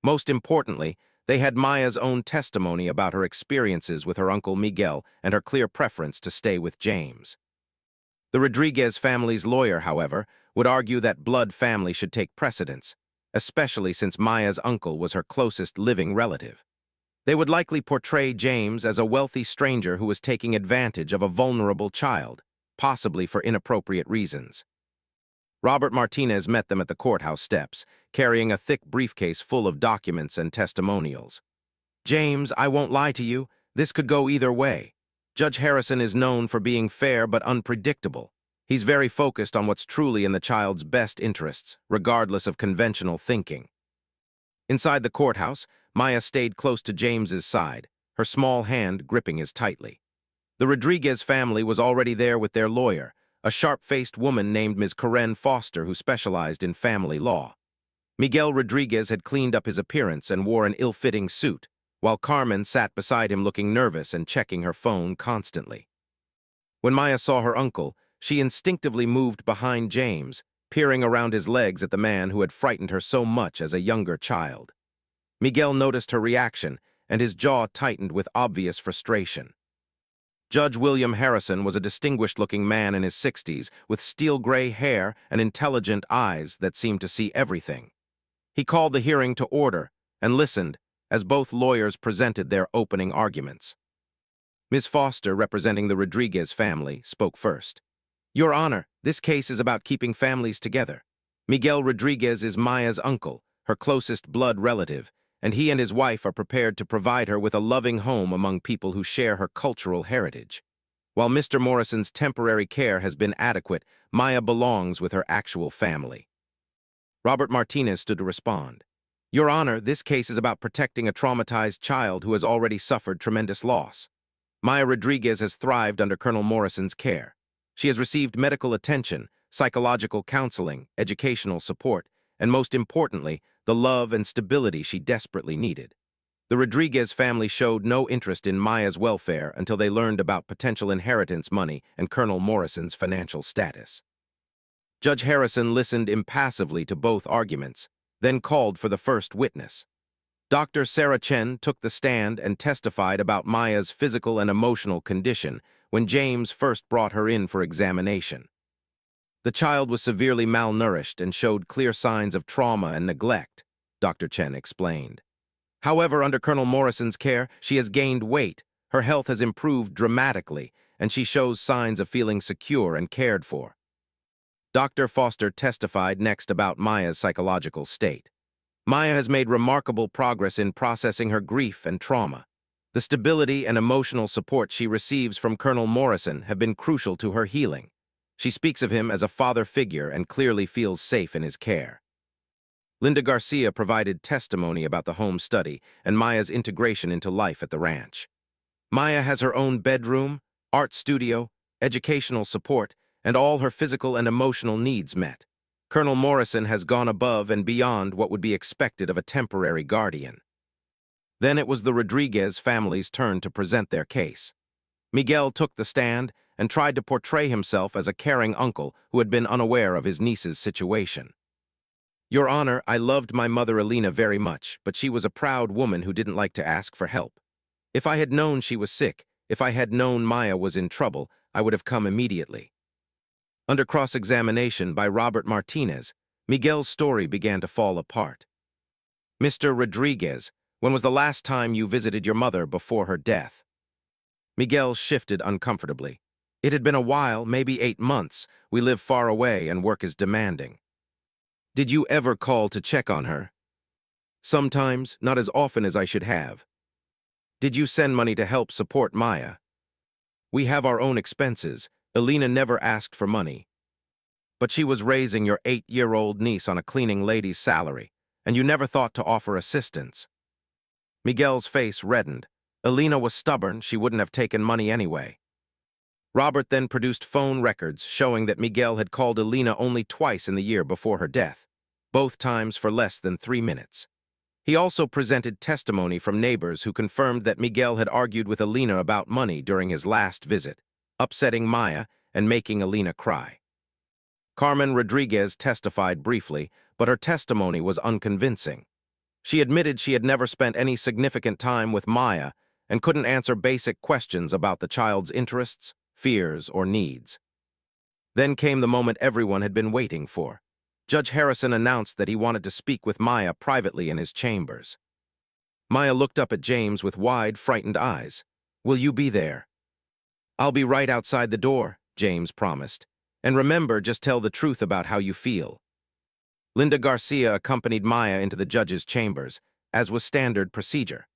Most importantly, they had Maya's own testimony about her experiences with her uncle Miguel and her clear preference to stay with James. The Rodriguez family's lawyer, however, would argue that blood family should take precedence, especially since Maya's uncle was her closest living relative. They would likely portray James as a wealthy stranger who was taking advantage of a vulnerable child, possibly for inappropriate reasons. Robert Martinez met them at the courthouse steps, carrying a thick briefcase full of documents and testimonials. "James, I won't lie to you, this could go either way. Judge Harrison is known for being fair but unpredictable. He's very focused on what's truly in the child's best interests, regardless of conventional thinking." Inside the courthouse, Maya stayed close to James's side, her small hand gripping his tightly. The Rodriguez family was already there with their lawyer, a sharp-faced woman named Ms. Karen Foster who specialized in family law. Miguel Rodriguez had cleaned up his appearance and wore an ill-fitting suit, while Carmen sat beside him looking nervous and checking her phone constantly. When Maya saw her uncle, she instinctively moved behind James, peering around his legs at the man who had frightened her so much as a younger child. Miguel noticed her reaction, and his jaw tightened with obvious frustration. Judge William Harrison was a distinguished-looking man in his 60s, with steel-gray hair and intelligent eyes that seemed to see everything. He called the hearing to order and listened as both lawyers presented their opening arguments. Ms. Foster, representing the Rodriguez family, spoke first. "Your Honor, this case is about keeping families together. Miguel Rodriguez is Maya's uncle, her closest blood relative, and he and his wife are prepared to provide her with a loving home among people who share her cultural heritage. While Mr. Morrison's temporary care has been adequate, Maya belongs with her actual family." Robert Martinez stood to respond. "Your Honor, this case is about protecting a traumatized child who has already suffered tremendous loss. Maya Rodriguez has thrived under Colonel Morrison's care. She has received medical attention, psychological counseling, educational support, and most importantly, the love and stability she desperately needed. The Rodriguez family showed no interest in Maya's welfare until they learned about potential inheritance money and Colonel Morrison's financial status." Judge Harrison listened impassively to both arguments, then called for the first witness. Dr. Sarah Chen took the stand and testified about Maya's physical and emotional condition when James first brought her in for examination. "The child was severely malnourished and showed clear signs of trauma and neglect," Dr. Chen explained. "However, under Colonel Morrison's care, she has gained weight, her health has improved dramatically, and she shows signs of feeling secure and cared for." Dr. Foster testified next about Maya's psychological state. "Maya has made remarkable progress in processing her grief and trauma. The stability and emotional support she receives from Colonel Morrison have been crucial to her healing. She speaks of him as a father figure and clearly feels safe in his care." Linda Garcia provided testimony about the home study and Maya's integration into life at the ranch. "Maya has her own bedroom, art studio, educational support, and all her physical and emotional needs met. Colonel Morrison has gone above and beyond what would be expected of a temporary guardian." Then it was the Rodriguez family's turn to present their case. Miguel took the stand and tried to portray himself as a caring uncle who had been unaware of his niece's situation. "Your Honor, I loved my mother Alina very much, but she was a proud woman who didn't like to ask for help. If I had known she was sick, if I had known Maya was in trouble, I would have come immediately." Under cross-examination by Robert Martinez, Miguel's story began to fall apart. "Mr. Rodriguez, when was the last time you visited your mother before her death?" Miguel shifted uncomfortably. "It had been a while, maybe 8 months. We live far away and work is demanding." "Did you ever call to check on her?" "Sometimes, not as often as I should have." "Did you send money to help support Maya?" "We have our own expenses. Alina never asked for money." "But she was raising your 8-year-old niece on a cleaning lady's salary, and you never thought to offer assistance." Miguel's face reddened. Elena was stubborn, she wouldn't have taken money anyway. Robert then produced phone records showing that Miguel had called Elena only twice in the year before her death, both times for less than 3 minutes. He also presented testimony from neighbors who confirmed that Miguel had argued with Elena about money during his last visit, upsetting Maya and making Elena cry. Carmen Rodriguez testified briefly, but her testimony was unconvincing. She admitted she had never spent any significant time with Maya and couldn't answer basic questions about the child's interests, fears, or needs. Then came the moment everyone had been waiting for. Judge Harrison announced that he wanted to speak with Maya privately in his chambers. Maya looked up at James with wide, frightened eyes. "Will you be there?" "I'll be right outside the door," James promised. "And remember, just tell the truth about how you feel." Linda Garcia accompanied Maya into the judge's chambers, as was standard procedure.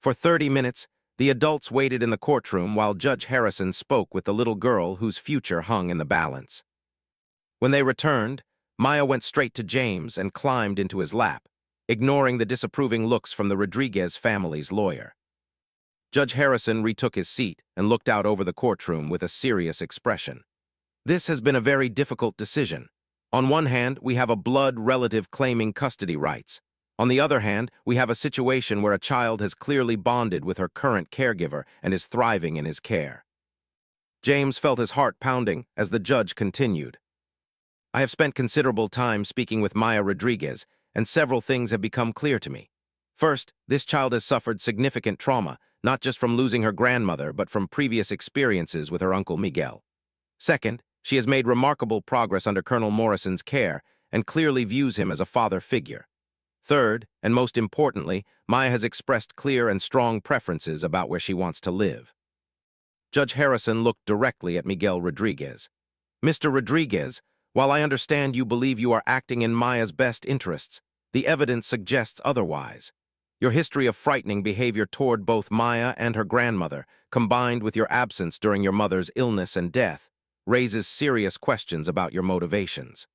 For 30 minutes, the adults waited in the courtroom while Judge Harrison spoke with the little girl whose future hung in the balance. When they returned, Maya went straight to James and climbed into his lap, ignoring the disapproving looks from the Rodriguez family's lawyer. Judge Harrison retook his seat and looked out over the courtroom with a serious expression. "This has been a very difficult decision. On one hand, we have a blood relative claiming custody rights. On the other hand, we have a situation where a child has clearly bonded with her current caregiver and is thriving in his care." James felt his heart pounding as the judge continued. "I have spent considerable time speaking with Maya Rodriguez, and several things have become clear to me. First, this child has suffered significant trauma, not just from losing her grandmother, but from previous experiences with her uncle Miguel. Second, she has made remarkable progress under Colonel Morrison's care and clearly views him as a father figure. Third, and most importantly, Maya has expressed clear and strong preferences about where she wants to live." Judge Harrison looked directly at Miguel Rodriguez. "Mr. Rodriguez, while I understand you believe you are acting in Maya's best interests, the evidence suggests otherwise. Your history of frightening behavior toward both Maya and her grandmother, combined with your absence during your mother's illness and death, raises serious questions about your motivations."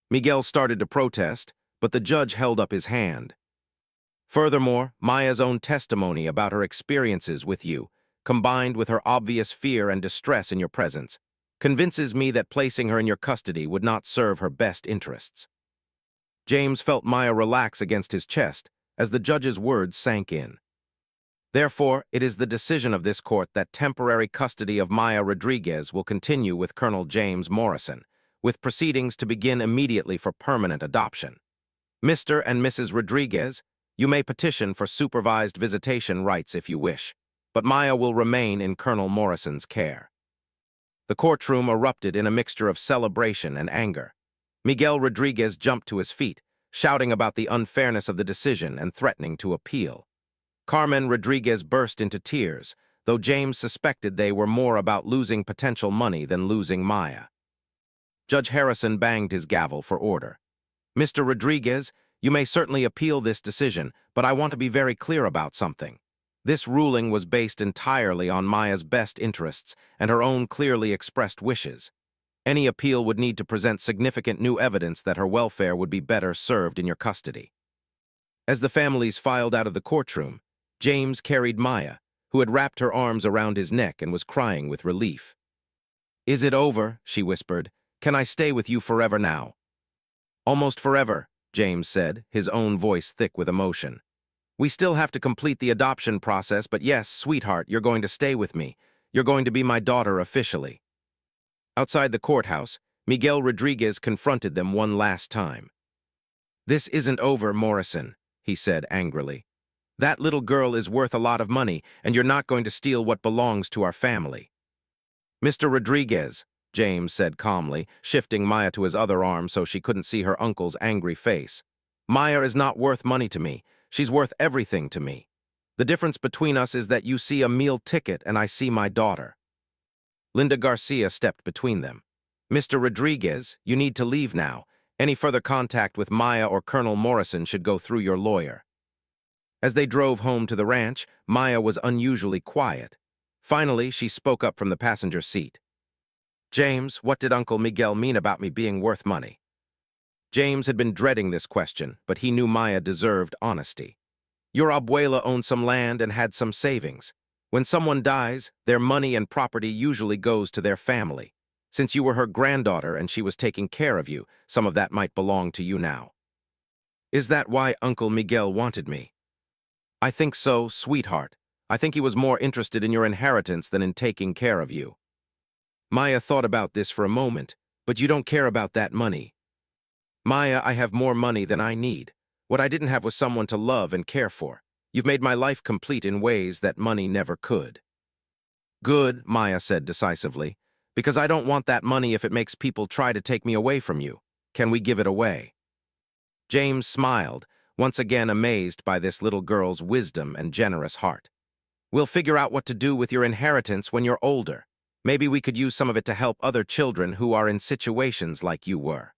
Miguel started to protest, but the judge held up his hand. "Furthermore, Maya's own testimony about her experiences with you, combined with her obvious fear and distress in your presence, convinces me that placing her in your custody would not serve her best interests." James felt Maya relax against his chest as the judge's words sank in. "Therefore, it is the decision of this court that temporary custody of Maya Rodriguez will continue with Colonel James Morrison, with proceedings to begin immediately for permanent adoption. Mr. and Mrs. Rodriguez, you may petition for supervised visitation rights if you wish, but Maya will remain in Colonel Morrison's care." The courtroom erupted in a mixture of celebration and anger. Miguel Rodriguez jumped to his feet, shouting about the unfairness of the decision and threatening to appeal. Carmen Rodriguez burst into tears, though James suspected they were more about losing potential money than losing Maya. Judge Harrison banged his gavel for order. "Mr. Rodriguez, you may certainly appeal this decision, but I want to be very clear about something. This ruling was based entirely on Maya's best interests and her own clearly expressed wishes. Any appeal would need to present significant new evidence that her welfare would be better served in your custody." As the families filed out of the courtroom, James carried Maya, who had wrapped her arms around his neck and was crying with relief. "Is it over?" she whispered. "Can I stay with you forever now?" "Almost forever," James said, his own voice thick with emotion. "We still have to complete the adoption process, but yes, sweetheart, you're going to stay with me. You're going to be my daughter officially." Outside the courthouse, Miguel Rodriguez confronted them one last time. "This isn't over, Morrison," he said angrily. "That little girl is worth a lot of money, and you're not going to steal what belongs to our family." "Mr. Rodriguez," James said calmly, shifting Maya to his other arm so she couldn't see her uncle's angry face. "Maya is not worth money to me. She's worth everything to me. The difference between us is that you see a meal ticket and I see my daughter." Linda Garcia stepped between them. "Mr. Rodriguez, you need to leave now. Any further contact with Maya or Colonel Morrison should go through your lawyer." As they drove home to the ranch, Maya was unusually quiet. Finally, she spoke up from the passenger seat. "James, what did Uncle Miguel mean about me being worth money?" James had been dreading this question, but he knew Maya deserved honesty. Your abuela owned some land and had some savings. When someone dies, their money and property usually goes to their family. Since you were her granddaughter and she was taking care of you, some of that might belong to you now. Is that why Uncle Miguel wanted me? I think so, sweetheart. I think he was more interested in your inheritance than in taking care of you. Maya thought about this for a moment. But you don't care about that money. Maya, I have more money than I need. What I didn't have was someone to love and care for. You've made my life complete in ways that money never could. Good, Maya said decisively, because I don't want that money if it makes people try to take me away from you. Can we give it away? James smiled, once again amazed by this little girl's wisdom and generous heart. We'll figure out what to do with your inheritance when you're older. Maybe we could use some of it to help other children who are in situations like you were.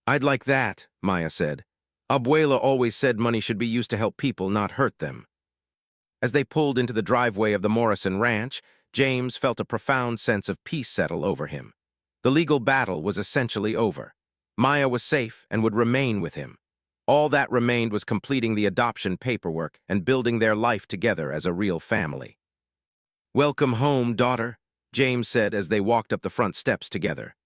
I'd like that, Maya said. Abuela always said money should be used to help people, not hurt them. As they pulled into the driveway of the Morrison Ranch, James felt a profound sense of peace settle over him. The legal battle was essentially over. Maya was safe and would remain with him. All that remained was completing the adoption paperwork and building their life together as a real family. Welcome home, daughter, James said as they walked up the front steps together.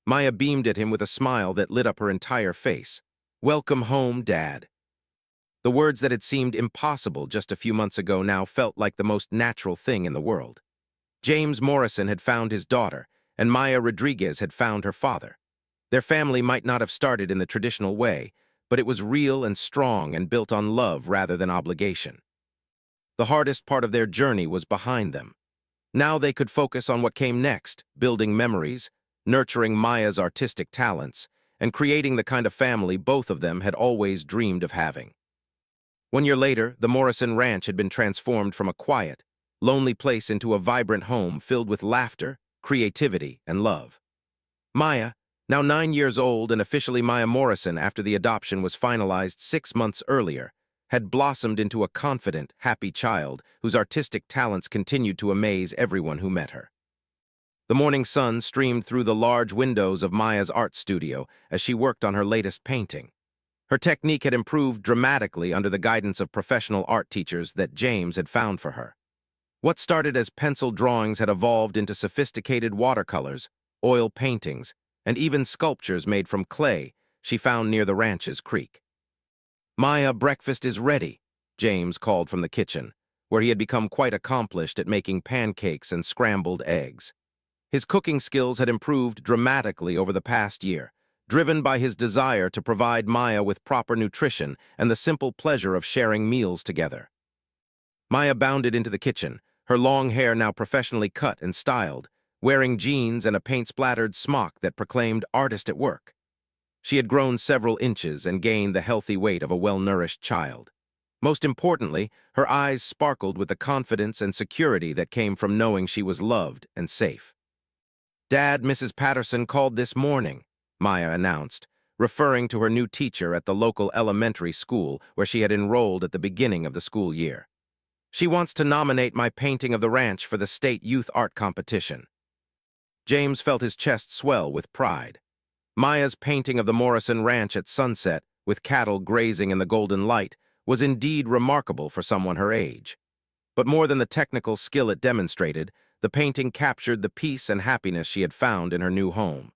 Maya beamed at him with a smile that lit up her entire face. Welcome home, Dad. The words that had seemed impossible just a few months ago now felt like the most natural thing in the world. James Morrison had found his daughter, and Maya Rodriguez had found her father. Their family might not have started in the traditional way, but it was real and strong and built on love rather than obligation. The hardest part of their journey was behind them. Now they could focus on what came next, building memories, nurturing Maya's artistic talents, and creating the kind of family both of them had always dreamed of having. 1 year later, the Morrison Ranch had been transformed from a quiet, lonely place into a vibrant home filled with laughter, creativity, and love. Maya, now 9 years old and officially Maya Morrison after the adoption was finalized 6 months earlier, had blossomed into a confident, happy child whose artistic talents continued to amaze everyone who met her. The morning sun streamed through the large windows of Maya's art studio as she worked on her latest painting. Her technique had improved dramatically under the guidance of professional art teachers that James had found for her. What started as pencil drawings had evolved into sophisticated watercolors, oil paintings, and even sculptures made from clay she found near the ranch's creek. Maya, breakfast is ready, James called from the kitchen, where he had become quite accomplished at making pancakes and scrambled eggs. His cooking skills had improved dramatically over the past year, driven by his desire to provide Maya with proper nutrition and the simple pleasure of sharing meals together. Maya bounded into the kitchen, her long hair now professionally cut and styled, wearing jeans and a paint-splattered smock that proclaimed artist at work. She had grown several inches and gained the healthy weight of a well-nourished child. Most importantly, her eyes sparkled with the confidence and security that came from knowing she was loved and safe. Dad, Mrs. Patterson called this morning, Maya announced, referring to her new teacher at the local elementary school where she had enrolled at the beginning of the school year. She wants to nominate my painting of the ranch for the state youth art competition. James felt his chest swell with pride. Maya's painting of the Morrison Ranch at sunset, with cattle grazing in the golden light, was indeed remarkable for someone her age. But more than the technical skill it demonstrated, the painting captured the peace and happiness she had found in her new home.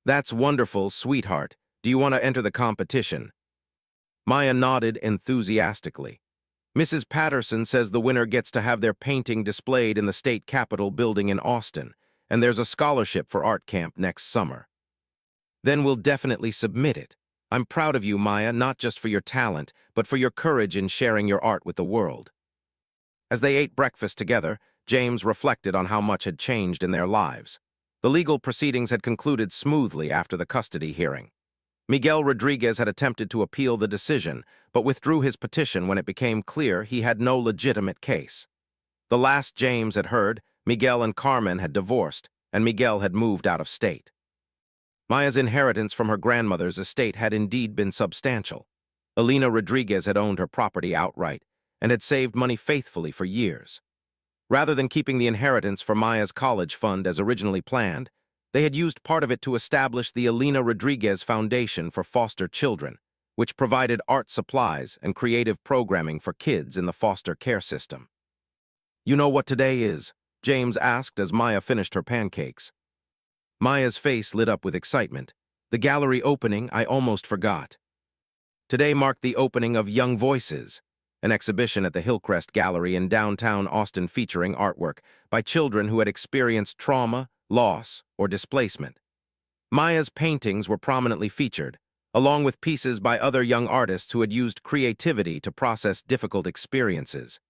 That's wonderful, sweetheart. Do you want to enter the competition? Maya nodded enthusiastically. Mrs. Patterson says the winner gets to have their painting displayed in the state capitol building in Austin, and there's a scholarship for art camp next summer. Then we'll definitely submit it. I'm proud of you, Maya, not just for your talent, but for your courage in sharing your art with the world. As they ate breakfast together, James reflected on how much had changed in their lives. The legal proceedings had concluded smoothly after the custody hearing. Miguel Rodriguez had attempted to appeal the decision, but withdrew his petition when it became clear he had no legitimate case. The last James had heard, Miguel and Carmen had divorced, and Miguel had moved out of state. Maya's inheritance from her grandmother's estate had indeed been substantial. Elena Rodriguez had owned her property outright and had saved money faithfully for years. Rather than keeping the inheritance for Maya's college fund as originally planned, They had used part of it to establish the Elena Rodriguez Foundation for Foster Children, which provided art supplies and creative programming for kids in the foster care system. "You know what today is?" James asked as Maya finished her pancakes. Maya's face lit up with excitement. "The gallery opening, I almost forgot." Today marked the opening of Young Voices, an exhibition at the Hillcrest Gallery in downtown Austin featuring artwork by children who had experienced trauma, loss, or displacement. Maya's paintings were prominently featured, along with pieces by other young artists who had used creativity to process difficult experiences.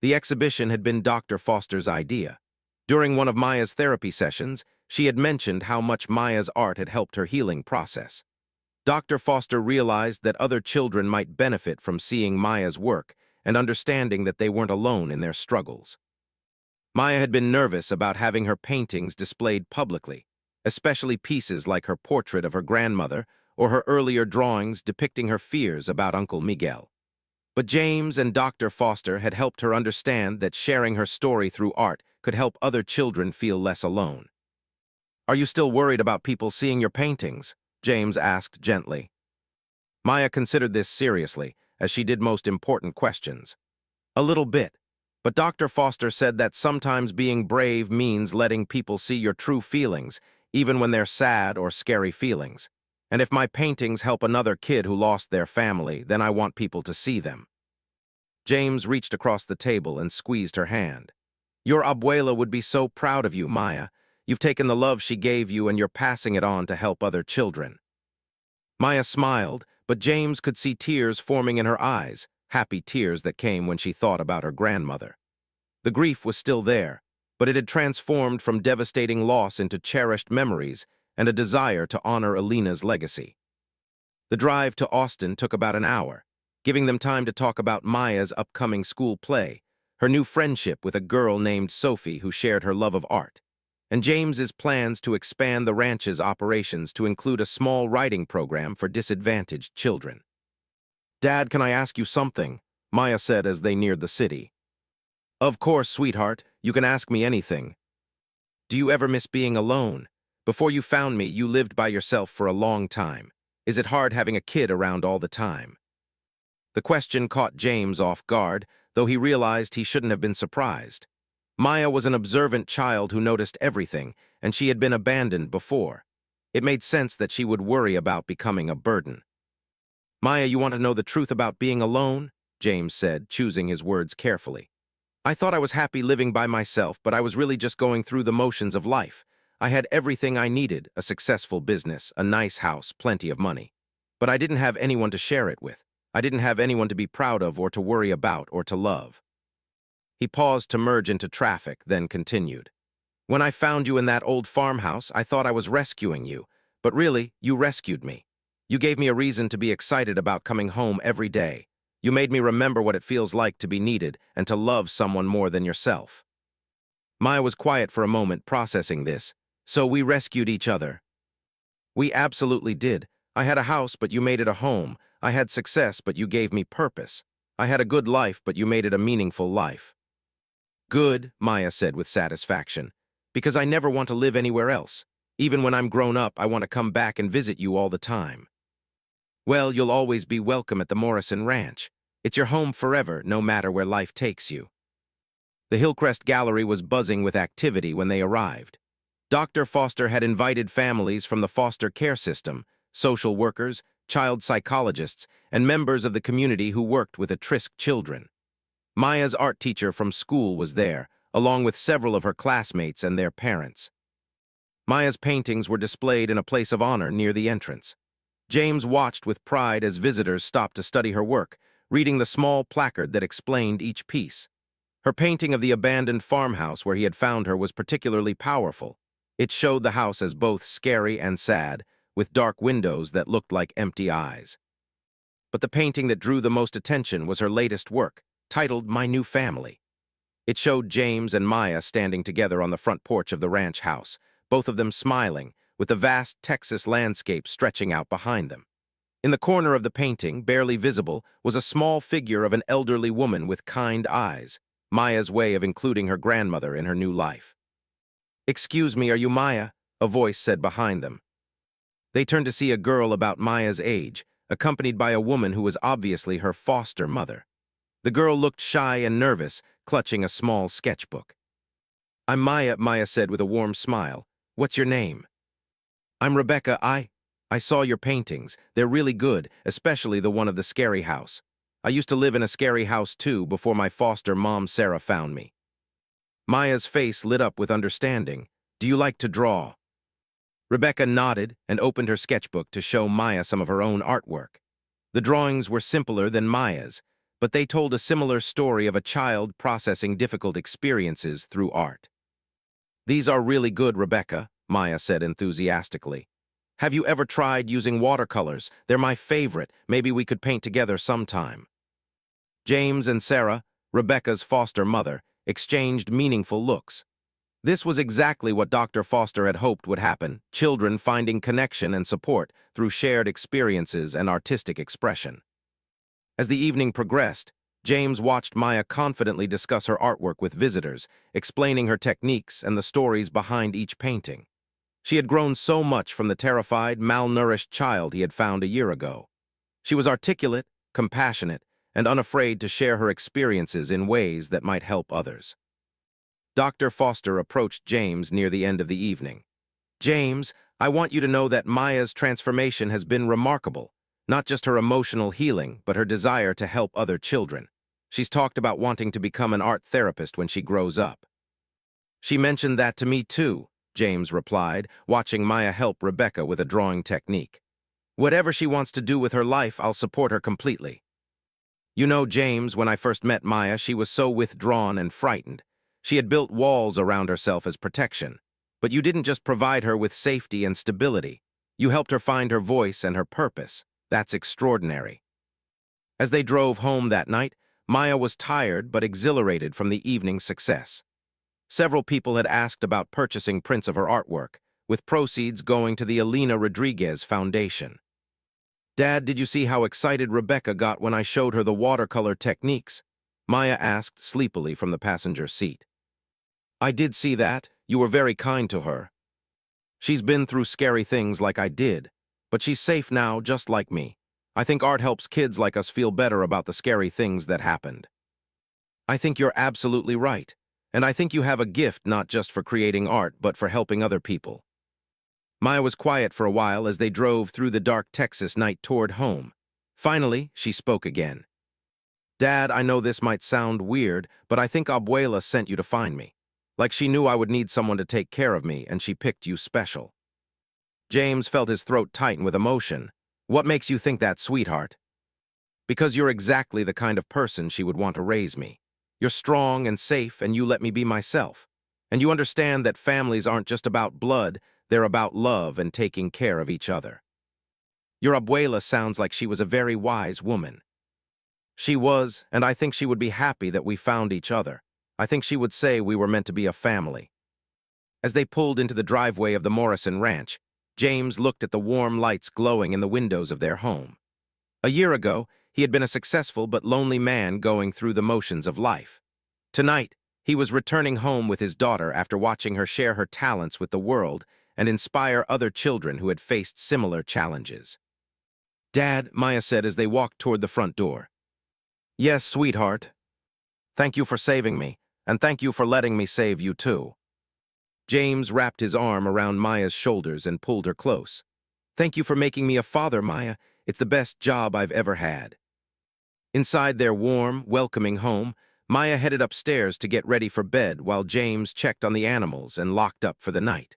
The exhibition had been Dr. Foster's idea. During one of Maya's therapy sessions, she had mentioned how much Maya's art had helped her healing process. Dr. Foster realized that other children might benefit from seeing Maya's work and understanding that they weren't alone in their struggles. Maya had been nervous about having her paintings displayed publicly, especially pieces like her portrait of her grandmother or her earlier drawings depicting her fears about Uncle Miguel. But James and Dr. Foster had helped her understand that sharing her story through art could help other children feel less alone. "Are you still worried about people seeing your paintings?" James asked gently. Maya considered this seriously, as she did most important questions. "A little bit, but Dr. Foster said that sometimes being brave means letting people see your true feelings, even when they're sad or scary feelings. And if my paintings help another kid who lost their family, then I want people to see them." James reached across the table and squeezed her hand. "Your abuela would be so proud of you, Maya. You've taken the love she gave you and you're passing it on to help other children." Maya smiled, but James could see tears forming in her eyes, happy tears that came when she thought about her grandmother. The grief was still there, but it had transformed from devastating loss into cherished memories and a desire to honor Elena's legacy. The drive to Austin took about an hour, giving them time to talk about Maya's upcoming school play, her new friendship with a girl named Sophie who shared her love of art, and James's plans to expand the ranch's operations to include a small writing program for disadvantaged children. "Dad, can I ask you something?" Maya said as they neared the city. "Of course, sweetheart. You can ask me anything." "Do you ever miss being alone? Before you found me, you lived by yourself for a long time. Is it hard having a kid around all the time?" The question caught James off guard, though he realized he shouldn't have been surprised. Maya was an observant child who noticed everything, and she had been abandoned before. It made sense that she would worry about becoming a burden. "Maya, you want to know the truth about being alone?" James said, choosing his words carefully. "I thought I was happy living by myself, but I was really just going through the motions of life. I had everything I needed, a successful business, a nice house, plenty of money. But I didn't have anyone to share it with. I didn't have anyone to be proud of or to worry about or to love." He paused to merge into traffic, then continued. "When I found you in that old farmhouse, I thought I was rescuing you, but really, you rescued me. You gave me a reason to be excited about coming home every day. You made me remember what it feels like to be needed and to love someone more than yourself." Maya was quiet for a moment, processing this. "So we rescued each other." "We absolutely did. I had a house, but you made it a home. I had success, but you gave me purpose. I had a good life, but you made it a meaningful life." "Good," Maya said with satisfaction, "because I never want to live anywhere else. Even when I'm grown up, I want to come back and visit you all the time." "Well, you'll always be welcome at the Morrison Ranch. It's your home forever, no matter where life takes you." The Hillcrest Gallery was buzzing with activity when they arrived. Dr. Foster had invited families from the foster care system, social workers, child psychologists, and members of the community who worked with at-risk children. Maya's art teacher from school was there, along with several of her classmates and their parents. Maya's paintings were displayed in a place of honor near the entrance. James watched with pride as visitors stopped to study her work, reading the small placard that explained each piece. Her painting of the abandoned farmhouse where he had found her was particularly powerful. It showed the house as both scary and sad, with dark windows that looked like empty eyes. But the painting that drew the most attention was her latest work, titled My New Family. It showed James and Maya standing together on the front porch of the ranch house, both of them smiling, with the vast Texas landscape stretching out behind them. In the corner of the painting, barely visible, was a small figure of an elderly woman with kind eyes, Maya's way of including her grandmother in her new life. "Excuse me, are you Maya?" a voice said behind them. They turned to see a girl about Maya's age, accompanied by a woman who was obviously her foster mother. The girl looked shy and nervous, clutching a small sketchbook. "I'm Maya," Maya said with a warm smile. "What's your name?" "I'm Rebecca. I saw your paintings. They're really good, especially the one of the scary house. I used to live in a scary house too before my foster mom Sarah found me." Maya's face lit up with understanding. "Do you like to draw?" Rebecca nodded and opened her sketchbook to show Maya some of her own artwork. The drawings were simpler than Maya's, but they told a similar story of a child processing difficult experiences through art. "These are really good, Rebecca," Maya said enthusiastically. "Have you ever tried using watercolors? They're my favorite. Maybe we could paint together sometime." James and Sarah, Rebecca's foster mother, exchanged meaningful looks. This was exactly what Dr. Foster had hoped would happen, children finding connection and support through shared experiences and artistic expression. As the evening progressed, James watched Maya confidently discuss her artwork with visitors, explaining her techniques and the stories behind each painting. She had grown so much from the terrified, malnourished child he had found a year ago. She was articulate, compassionate, and unafraid to share her experiences in ways that might help others. Dr. Foster approached James near the end of the evening. "James, I want you to know that Maya's transformation has been remarkable. Not just her emotional healing, but her desire to help other children. She's talked about wanting to become an art therapist when she grows up." "She mentioned that to me too," James replied, watching Maya help Rebecca with a drawing technique. "Whatever she wants to do with her life, I'll support her completely." "You know, James, when I first met Maya, she was so withdrawn and frightened. She had built walls around herself as protection. But you didn't just provide her with safety and stability. You helped her find her voice and her purpose. That's extraordinary." As they drove home that night, Maya was tired but exhilarated from the evening's success. Several people had asked about purchasing prints of her artwork, with proceeds going to the Elena Rodriguez Foundation. "Dad, did you see how excited Rebecca got when I showed her the watercolor techniques?" Maya asked sleepily from the passenger seat. "I did see that. You were very kind to her. She's been through scary things like I did, but she's safe now just like me. I think art helps kids like us feel better about the scary things that happened." "I think you're absolutely right. And I think you have a gift not just for creating art, but for helping other people." Maya was quiet for a while as they drove through the dark Texas night toward home. Finally, she spoke again. "Dad, I know this might sound weird, but I think Abuela sent you to find me. Like she knew I would need someone to take care of me, and she picked you special." James felt his throat tighten with emotion. "What makes you think that, sweetheart?" "Because you're exactly the kind of person she would want to raise me. You're strong and safe, and you let me be myself. And you understand that families aren't just about blood, they're about love and taking care of each other. Your abuela sounds like she was a very wise woman." "She was, and I think she would be happy that we found each other. I think she would say we were meant to be a family." As they pulled into the driveway of the Morrison Ranch, James looked at the warm lights glowing in the windows of their home. A year ago, he had been a successful but lonely man going through the motions of life. Tonight, he was returning home with his daughter after watching her share her talents with the world and inspire other children who had faced similar challenges. "Dad," Maya said as they walked toward the front door. "Yes, sweetheart. Thank you for saving me, and thank you for letting me save you too." James wrapped his arm around Maya's shoulders and pulled her close. "Thank you for making me a father, Maya. It's the best job I've ever had." Inside their warm, welcoming home, Maya headed upstairs to get ready for bed while James checked on the animals and locked up for the night.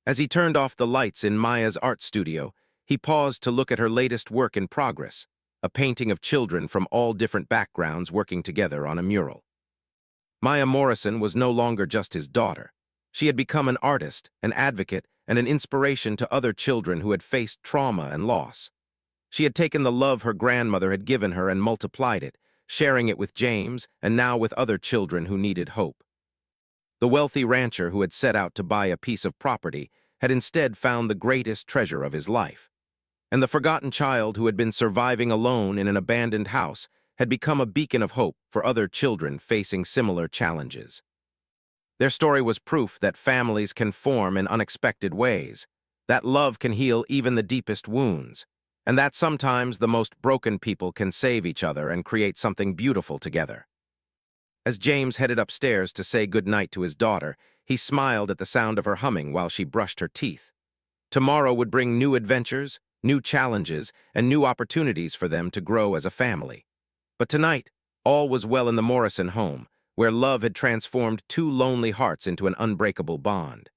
As he turned off the lights in Maya's art studio, he paused to look at her latest work in progress, a painting of children from all different backgrounds working together on a mural. Maya Morrison was no longer just his daughter. She had become an artist, an advocate, and an inspiration to other children who had faced trauma and loss. She had taken the love her grandmother had given her and multiplied it, sharing it with James and now with other children who needed hope. The wealthy rancher who had set out to buy a piece of property had instead found the greatest treasure of his life. And the forgotten child who had been surviving alone in an abandoned house had become a beacon of hope for other children facing similar challenges. Their story was proof that families can form in unexpected ways, that love can heal even the deepest wounds, and that sometimes the most broken people can save each other and create something beautiful together. As James headed upstairs to say goodnight to his daughter, he smiled at the sound of her humming while she brushed her teeth. Tomorrow would bring new adventures, new challenges, and new opportunities for them to grow as a family. But tonight, all was well in the Morrison home, where love had transformed two lonely hearts into an unbreakable bond.